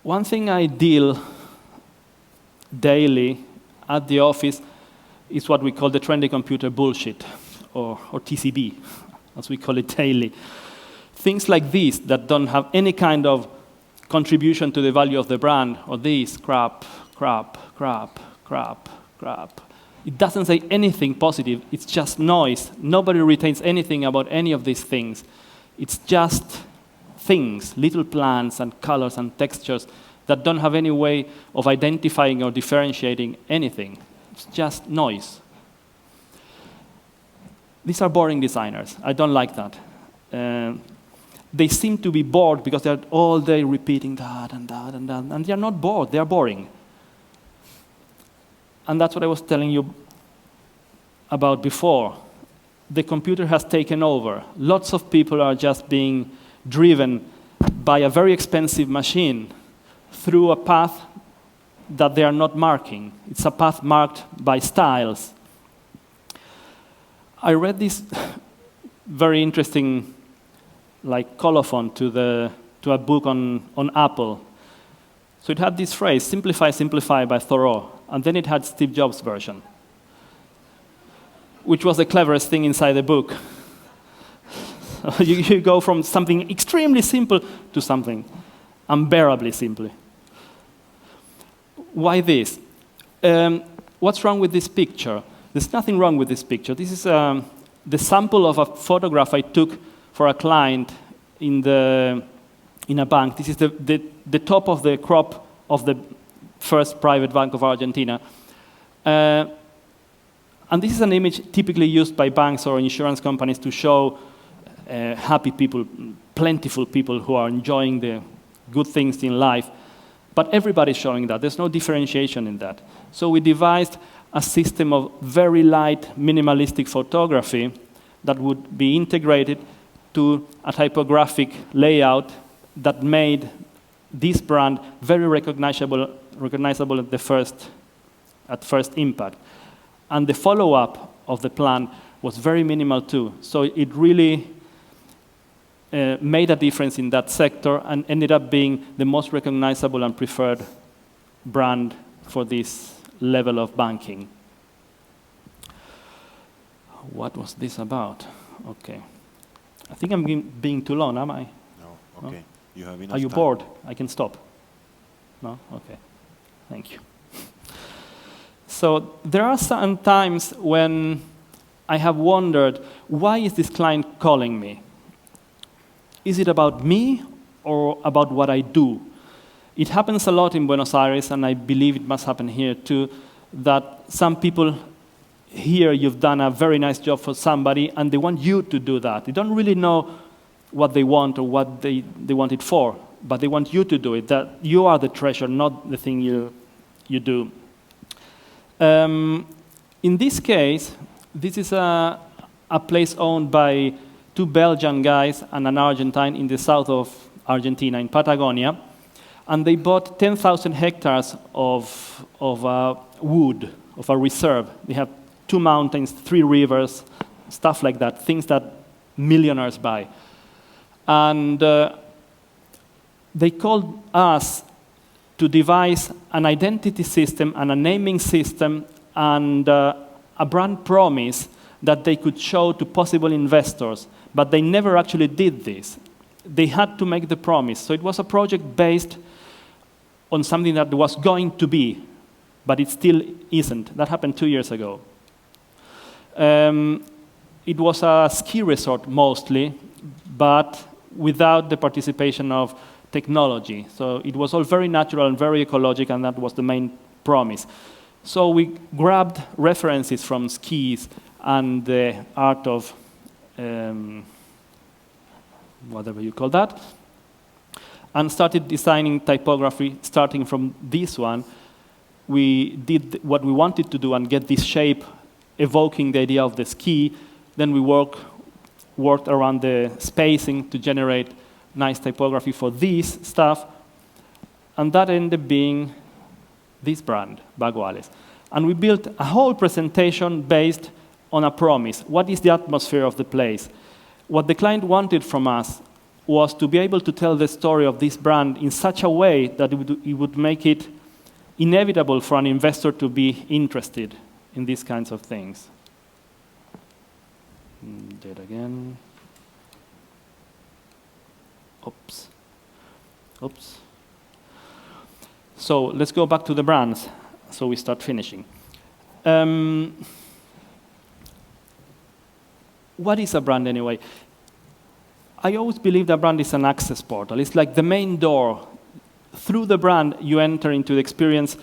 [SPEAKER 6] One thing I deal daily at the office is what we call the trendy computer bullshit, or TCB, as we call it daily. Things like these that don't have any kind of contribution to the value of the brand, or this, crap. It doesn't say anything positive, it's just noise. Nobody retains anything about any of these things. It's just things, little plants and colors and textures that don't have any way of identifying or differentiating anything. It's just noise. These are boring designers. I don't like that. They seem to be bored because they're all day repeating that and that and that, and they're not bored, they're boring. And that's what I was telling you about before. The computer has taken over. Lots of people are just being driven by a very expensive machine through a path that they are not marking. It's a path marked by styles. I read this very interesting colophon to a book on Apple. So it had this phrase, simplify, simplify by Thoreau. And then it had Steve Jobs' version, which was the cleverest thing inside the book. You go from something extremely simple to something unbearably simple. Why this? What's wrong with this picture? There's nothing wrong with this picture. This is the sample of a photograph I took for a client in a bank. This is the top of the crop of the First Private Bank of Argentina. And this is an image typically used by banks or insurance companies to show happy people, plentiful people who are enjoying the good things in life. But everybody's showing that. There's no differentiation in that. So we devised a system of very light, minimalistic photography that would be integrated to a typographic layout that made this brand very recognizable at first impact. And the follow-up of the plan was very minimal too. So it really made a difference in that sector and ended up being the most recognizable and preferred brand for this level of banking. What was this about? Okay. I think I'm being too long, am I?
[SPEAKER 1] No, okay. You have enough
[SPEAKER 6] Are you
[SPEAKER 1] time.
[SPEAKER 6] bored? I can stop. No? Okay. Thank you. So there are some times when I have wondered, why is this client calling me? Is it about me or about what I do? It happens a lot in Buenos Aires, and I believe it must happen here too, that some people hear you've done a very nice job for somebody, and they want you to do that. They don't really know what they want or what they want it for, but they want you to do it, that you are the treasure, not the thing you do. In this case, this is a place owned by 2 Belgian guys and an Argentine in the south of Argentina, in Patagonia. And they bought 10,000 hectares of wood, of a reserve. They have 2 mountains, 3 rivers, stuff like that, things that millionaires buy. And they called us to devise an identity system and a naming system and a brand promise that they could show to possible investors. But they never actually did this. They had to make the promise. So it was a project based on something that was going to be, but it still isn't. That happened 2 years ago. It was a ski resort mostly, but without the participation of technology. So it was all very natural and very ecologic, and that was the main promise. So we grabbed references from skis and the art of whatever you call that, and started designing typography starting from this one. We did what we wanted to do and get this shape evoking the idea of the ski. Then we worked around the spacing to generate nice typography for this stuff. And that ended up being this brand, Baguales. And we built a whole presentation based on a promise. What is the atmosphere of the place? What the client wanted from us was to be able to tell the story of this brand in such a way that it would make it inevitable for an investor to be interested in these kinds of things. Do it again. Oops. Oops. So let's go back to the brands, so we start finishing. What is a brand anyway? I always believe that brand is an access portal. It's like the main door. Through the brand, you enter into the experience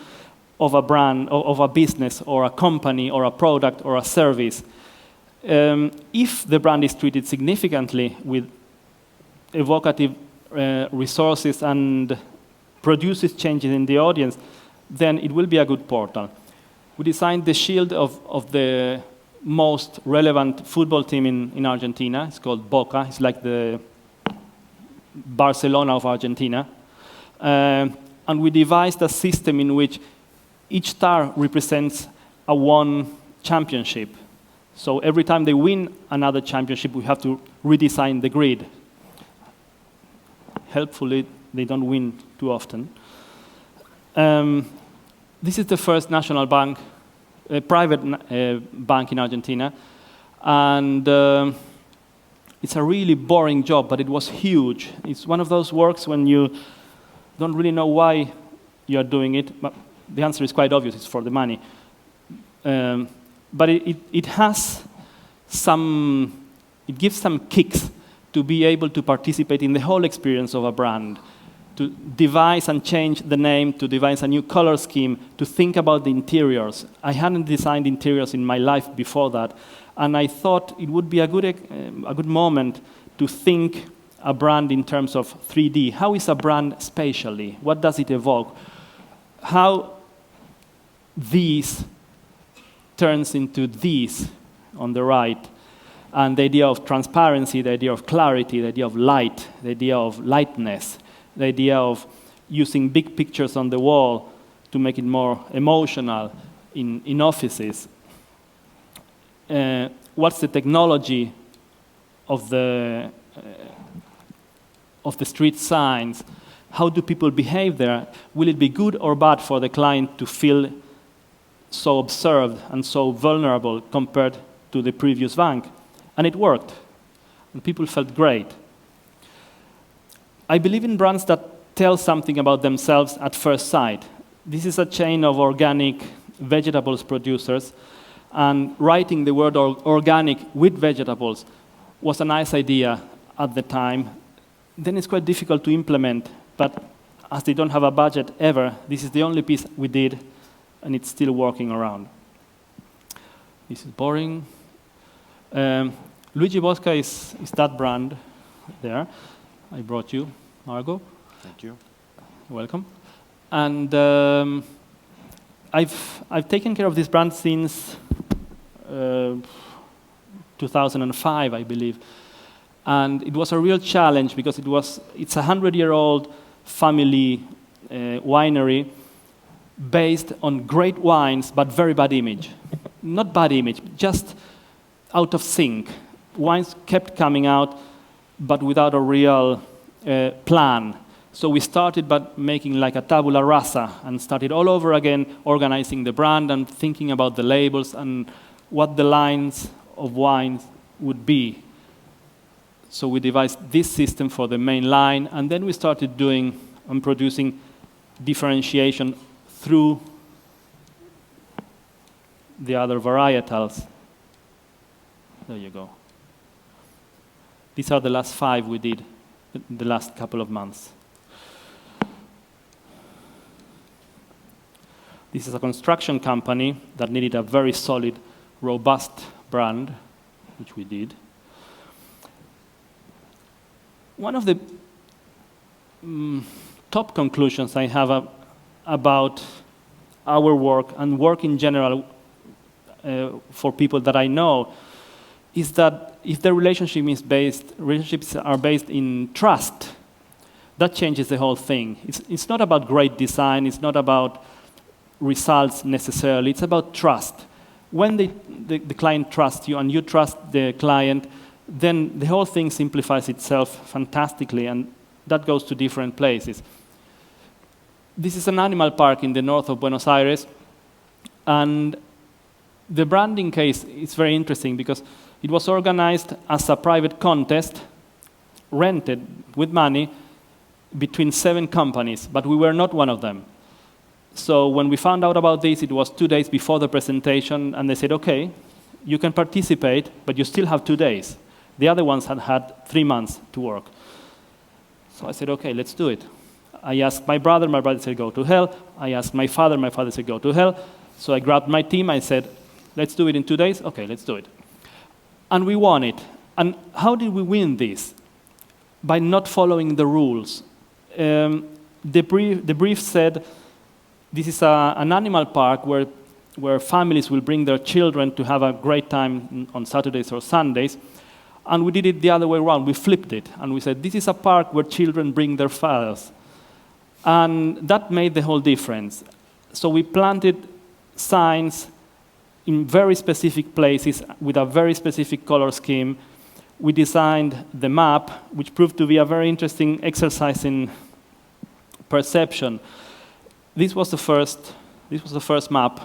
[SPEAKER 6] of a brand, of a business, or a company, or a product, or a service. If the brand is treated significantly with evocative resources and produces changes in the audience, then it will be a good portal. We designed the shield of the most relevant football team in Argentina. It's called Boca. It's like the Barcelona of Argentina. And we devised a system in which each star represents a won championship. So every time they win another championship, we have to redesign the grid. Helpfully, they don't win too often. This is the first national bank, a private bank in Argentina. And it's a really boring job, but it was huge. It's one of those works when you don't really know why you're doing it. But the answer is quite obvious, it's for the money. But it has some, it gives some kicks to be able to participate in the whole experience of a brand, to devise and change the name, to devise a new color scheme, to think about the interiors. I hadn't designed interiors in my life before that, and I thought it would be a good moment to think a brand in terms of 3D. How is a brand spatially? What does it evoke? How these turns into these on the right, and the idea of transparency, the idea of clarity, the idea of light, the idea of lightness, the idea of using big pictures on the wall to make it more emotional in offices. What's the technology of the street signs? How do people behave there? Will it be good or bad for the client to feel so observed and so vulnerable compared to the previous bank? And it worked, and people felt great. I believe in brands that tell something about themselves at first sight. This is a chain of organic vegetables producers, and writing the word organic with vegetables was a nice idea at the time. Then it's quite difficult to implement, but as they don't have a budget ever, this is the only piece we did, and it's still working around. This is boring. Luigi Bosca is that brand there. I brought you, Margot.
[SPEAKER 1] Thank you.
[SPEAKER 6] Welcome. And I've taken care of this brand since 2005, I believe. And it was a real challenge because it's a 100-year-old family winery based on great wines, but very bad image. Not bad image, just out of sync. Wines kept coming out, but without a real plan. So we started by making like a tabula rasa and started all over again, organizing the brand and thinking about the labels and what the lines of wines would be. So we devised this system for the main line, and then we started doing and producing differentiation through the other varietals. There you go. These are the last 5 we did the last couple of months. This is a construction company that needed a very solid, robust brand, which we did. One of the top conclusions I have about our work and work in general for people that I know, is that if the relationships are based in trust, that changes the whole thing. It's not about great design, it's not about results necessarily, it's about trust. When the client trusts you and you trust the client, then the whole thing simplifies itself fantastically, and that goes to different places. This is an animal park in the north of Buenos Aires, and the branding case is very interesting because it was organized as a private contest, rented with money, between 7 companies, but we were not one of them. So when we found out about this, it was 2 days before the presentation, and they said, okay, you can participate, but you still have 2 days. The other ones had 3 months to work. So I said, okay, let's do it. I asked my brother said, go to hell. I asked my father said, go to hell. So I grabbed my team, I said, let's do it in 2 days? Okay, let's do it. And we won it. And how did we win this? By not following the rules. The brief said, this is an animal park where families will bring their children to have a great time on Saturdays or Sundays. And we did it the other way around. We flipped it. And we said, this is a park where children bring their fathers. And that made the whole difference. So we planted signs in very specific places with a very specific color scheme. We designed the map, which proved to be a very interesting exercise in perception. This was the first map,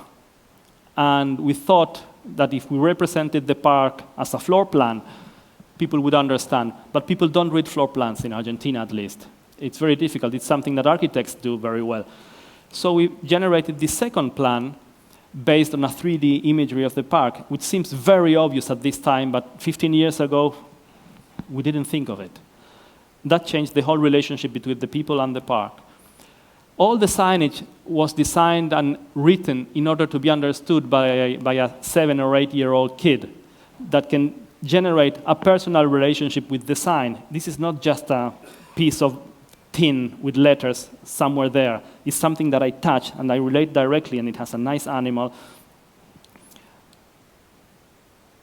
[SPEAKER 6] and we thought that if we represented the park as a floor plan, people would understand. But people don't read floor plans in Argentina, at least. It's very difficult. It's something that architects do very well. So we generated the second plan based on a 3D imagery of the park, which seems very obvious at this time, but 15 years ago, we didn't think of it. That changed the whole relationship between the people and the park. All the signage was designed and written in order to be understood by a 7 or 8-year-old kid that can generate a personal relationship with the sign. This is not just a piece of tin with letters somewhere there. It's something that I touch and I relate directly, and it has a nice animal.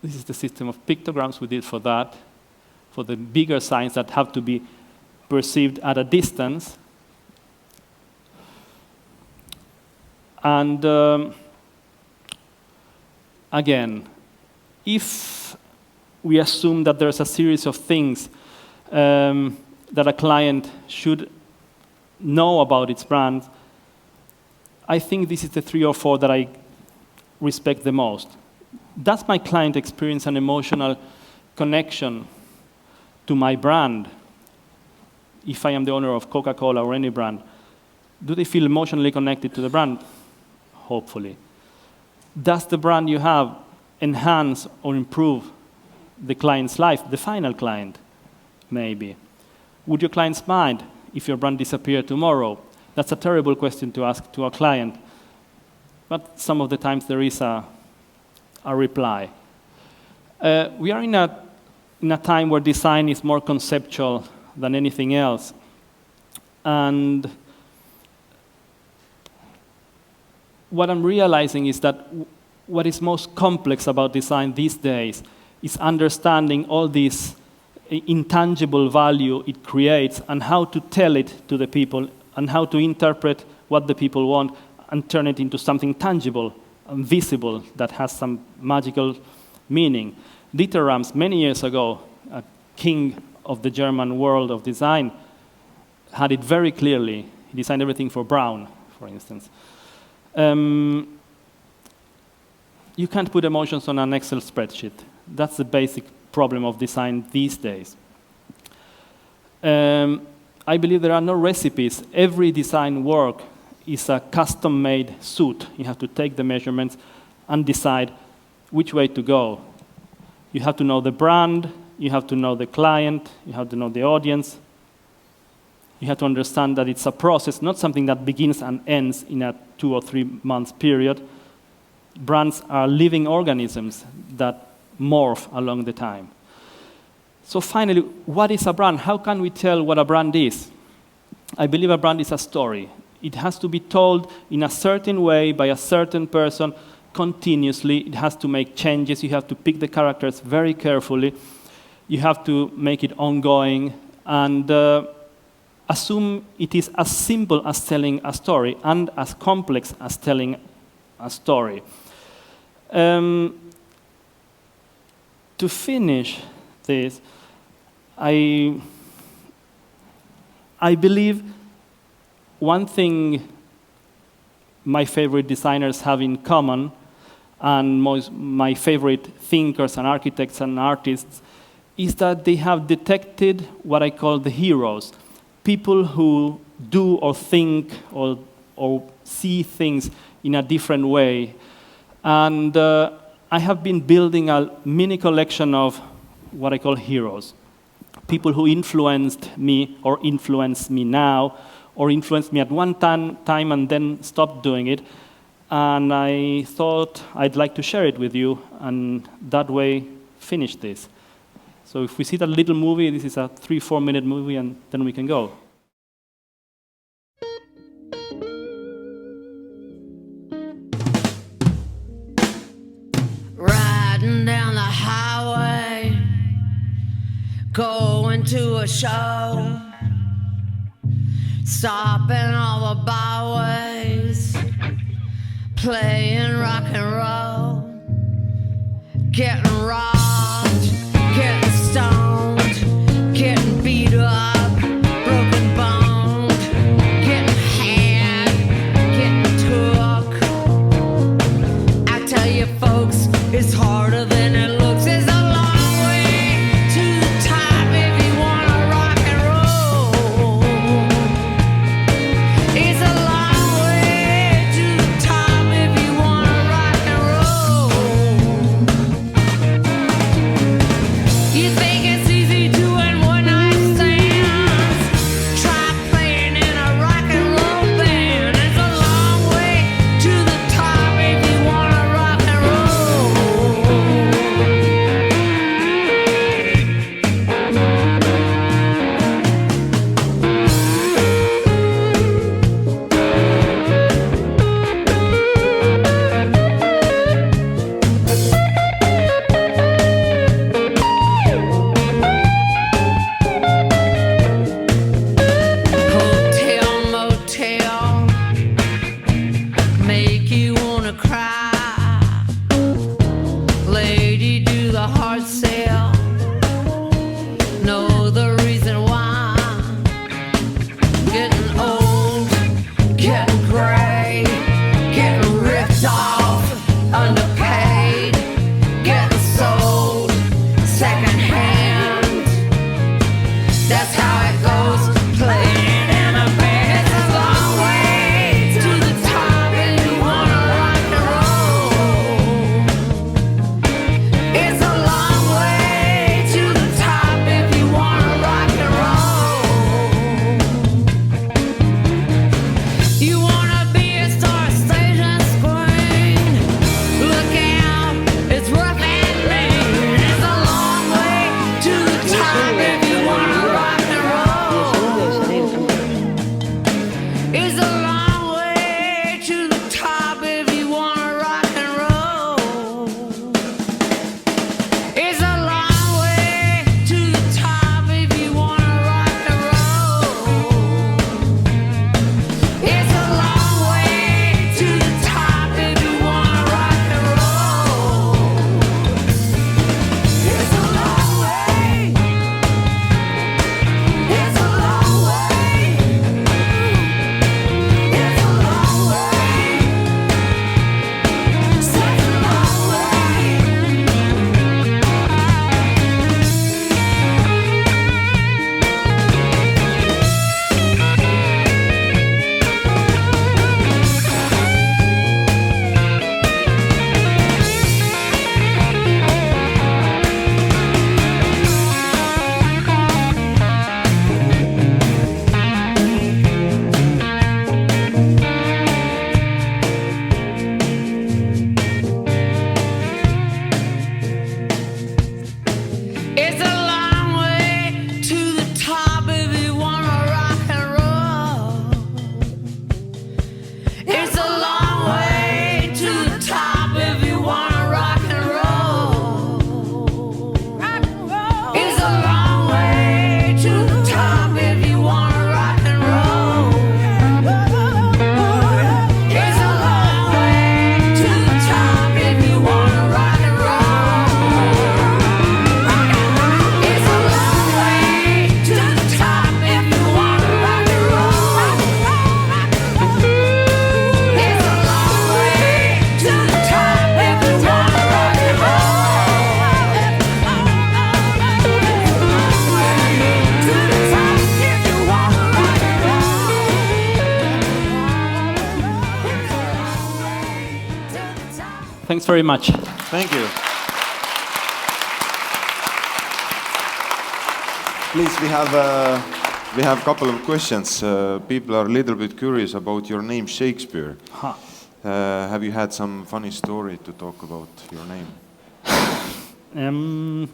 [SPEAKER 6] This is the system of pictograms we did for that, for the bigger signs that have to be perceived at a distance. And again, if we assume that there's a series of things that a client should know about its brand, I think this is the 3 or 4 that I respect the most. Does my client experience an emotional connection to my brand? If I am the owner of Coca-Cola or any brand, do they feel emotionally connected to the brand? Hopefully. Does the brand you have enhance or improve the client's life, the final client? Maybe. Would your clients mind if your brand disappeared tomorrow? That's a terrible question to ask to a client. But some of the times there is a reply. We are in a time where design is more conceptual than anything else. And what I'm realizing is that what is most complex about design these days is understanding all this intangible value it creates and how to tell it to the people and how to interpret what the people want and turn it into something tangible and visible that has some magical meaning. Dieter Rams, many years ago, a king of the German world of design, had it very clearly. He designed everything for Braun, for instance. You can't put emotions on an Excel spreadsheet. That's the basic problem of design these days. I believe there are no recipes. Every design work is a custom-made suit. You have to take the measurements and decide which way to go. You have to know the brand, you have to know the client, you have to know the audience. You have to understand that it's a process, not something that begins and ends in a 2 or 3 month period. Brands are living organisms that morph along the time. So finally, what is a brand? How can we tell what a brand is? I believe a brand is a story. It has to be told in a certain way by a certain person continuously. It has to make changes. You have to pick the characters very carefully. You have to make it ongoing and assume it is as simple as telling a story and as complex as telling a story. To finish this, I believe one thing my favorite designers have in common, and my favorite thinkers and architects and artists, is that they have detected what I call the heroes, people who do or think or see things in a different way. And I have been building a mini collection of what I call heroes, people who influenced me or influence me now, or influenced me at one time and then stopped doing it. And I thought I'd like to share it with you and that way finish this. So if we see that little movie, this is a 3-4 minute movie and then we can go.
[SPEAKER 5] Riding down the highway, going to a show, stopping all the byways, playing rock and roll, getting robbed, getting stoned, getting beat up, broken boned, getting had, getting took. I tell you folks, it's harder than it looks. It's a long way to the top if you wanna rock and roll. It's a long way to the top if you wanna rock and roll.
[SPEAKER 6] Thanks very much.
[SPEAKER 1] Thank you. Please, we have a couple of questions. People are a little bit curious about your name, Shakespeare.
[SPEAKER 6] Huh.
[SPEAKER 1] Have you had some funny story to talk about your name?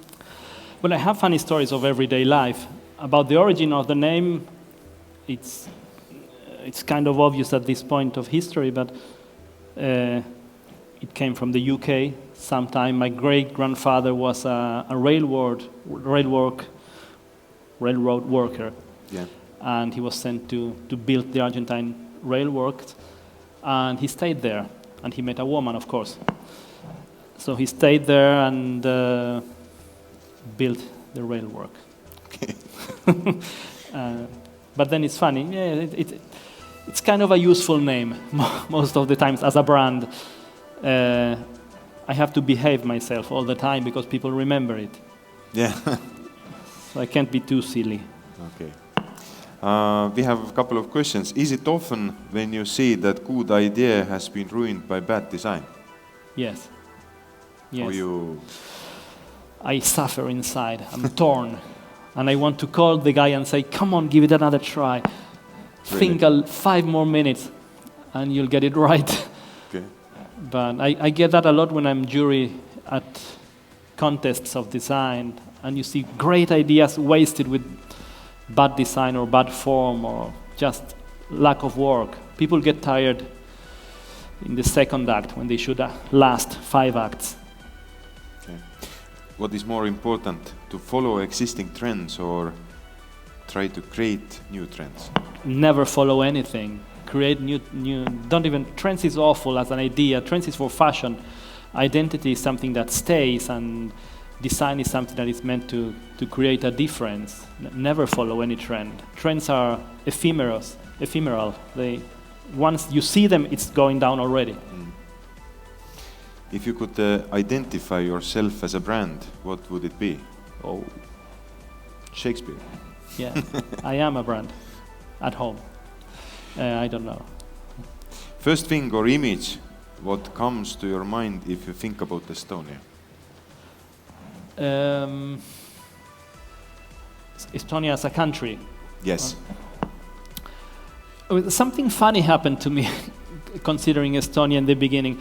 [SPEAKER 6] Well, I have funny stories of everyday life. About the origin of the name, it's kind of obvious at this point of history, but it came from the UK. Sometime my great-grandfather was a railroad worker,
[SPEAKER 1] Yeah.
[SPEAKER 6] and he was sent to build the Argentine railworks, and he stayed there, and he met a woman, of course. So he stayed there and built the railwork.
[SPEAKER 1] Okay.
[SPEAKER 6] But then it's funny, yeah, it's kind of a useful name most of the times as a brand. I have to behave myself all the time because people remember it.
[SPEAKER 1] Yeah.
[SPEAKER 6] So I can't be too silly.
[SPEAKER 1] Okay. We have a couple of questions. Is it often when you see that good idea has been ruined by bad design?
[SPEAKER 6] Yes. Yes.
[SPEAKER 1] Or you...
[SPEAKER 6] I suffer inside. I'm torn. And I want to call the guy and say, come on, give it another try.
[SPEAKER 1] Really?
[SPEAKER 6] Think 5 more minutes and you'll get it right.
[SPEAKER 1] Okay.
[SPEAKER 6] But I get that a lot when I'm jury at contests of design, and you see great ideas wasted with bad design or bad form or just lack of work. People get tired in the second act when they should last 5 acts.
[SPEAKER 1] Okay. What is more important, to follow existing trends or try to create new trends?
[SPEAKER 6] Never follow anything. Create new. Don't even. Trends is awful as an idea. Trends is for fashion. Identity is something that stays, and design is something that is meant to create a difference. Never follow any trend. Trends are ephemeral. Once you see them, it's going down already.
[SPEAKER 1] If you could identify yourself as a brand, what would it be?
[SPEAKER 6] Oh,
[SPEAKER 1] Shakespeare.
[SPEAKER 6] yeah. I am a brand at home. I don't know.
[SPEAKER 1] First thing or image, what comes to your mind if you think about Estonia?
[SPEAKER 6] Estonia as a country.
[SPEAKER 1] Yes.
[SPEAKER 6] Something funny happened to me considering Estonia in the beginning.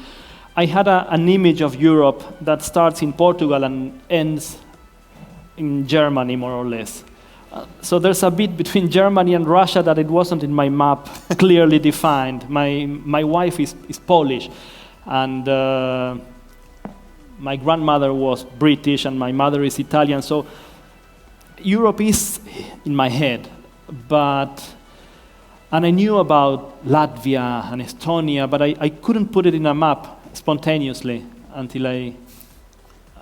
[SPEAKER 6] I had an image of Europe that starts in Portugal and ends in Germany, more or less. So there's a bit between Germany and Russia that it wasn't in my map clearly defined. My wife is Polish, and my grandmother was British, and my mother is Italian. So Europe is in my head, and I knew about Latvia and Estonia, but I couldn't put it in a map spontaneously until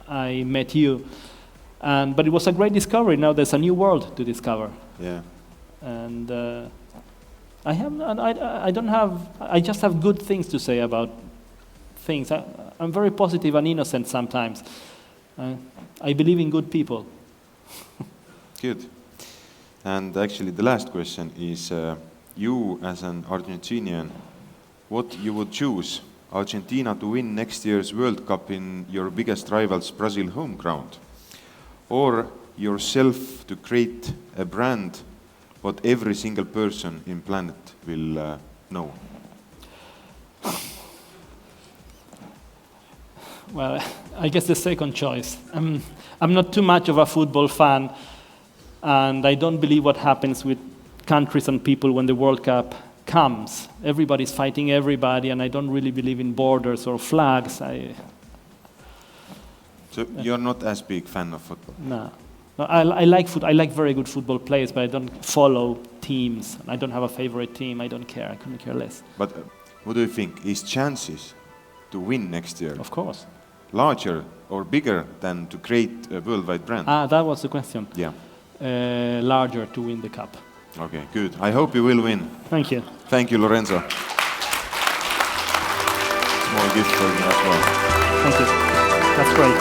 [SPEAKER 6] I met you. But it was a great discovery. Now there's a new world to discover.
[SPEAKER 1] Yeah.
[SPEAKER 6] And I just have good things to say about things. I'm very positive and innocent sometimes. I believe in good people.
[SPEAKER 1] Good. And actually the last question is, you as an Argentinian, what you would choose? Argentina to win next year's World Cup in your biggest rival's Brazil home ground? Or yourself to create a brand what every single person in planet will know?
[SPEAKER 6] Well, I guess the second choice. I'm not too much of a football fan, and I don't believe what happens with countries and people when the World Cup comes. Everybody's fighting everybody, and I don't really believe in borders or flags.
[SPEAKER 1] So you're not as big fan of football?
[SPEAKER 6] No. I like I like very good football players, but I don't follow teams. I don't have a favorite team. I don't care. I couldn't care less.
[SPEAKER 1] But what do you think? Is chances to win next year
[SPEAKER 6] Of course.
[SPEAKER 1] larger or bigger than to create a worldwide brand?
[SPEAKER 6] That was the question.
[SPEAKER 1] Yeah.
[SPEAKER 6] Larger to win the cup.
[SPEAKER 1] Okay, good. I hope you will win.
[SPEAKER 6] Thank you.
[SPEAKER 1] Thank you, Lorenzo. Small gift for me as well.
[SPEAKER 6] Thank you. That's great.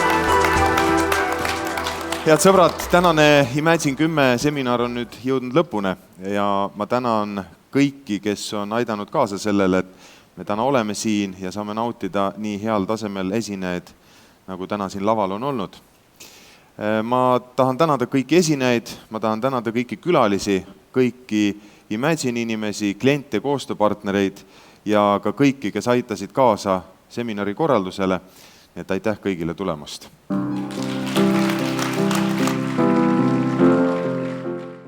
[SPEAKER 1] Head sõbrad, tänane Imagine 10 seminar on nüüd jõudnud lõpune ja ma tänan kõiki, kes on aidanud kaasa sellele, et me täna oleme siin ja saame nautida nii heal tasemel esinejaid, nagu täna siin laval on olnud. Ma tahan tänada kõiki esinejaid, ma tahan tänada kõiki külalisi, kõiki Imagine inimesi, kliente, koostööpartnereid ja ka kõiki, kes aitasid kaasa seminari korraldusele. Et aitäh kõigile tulemast!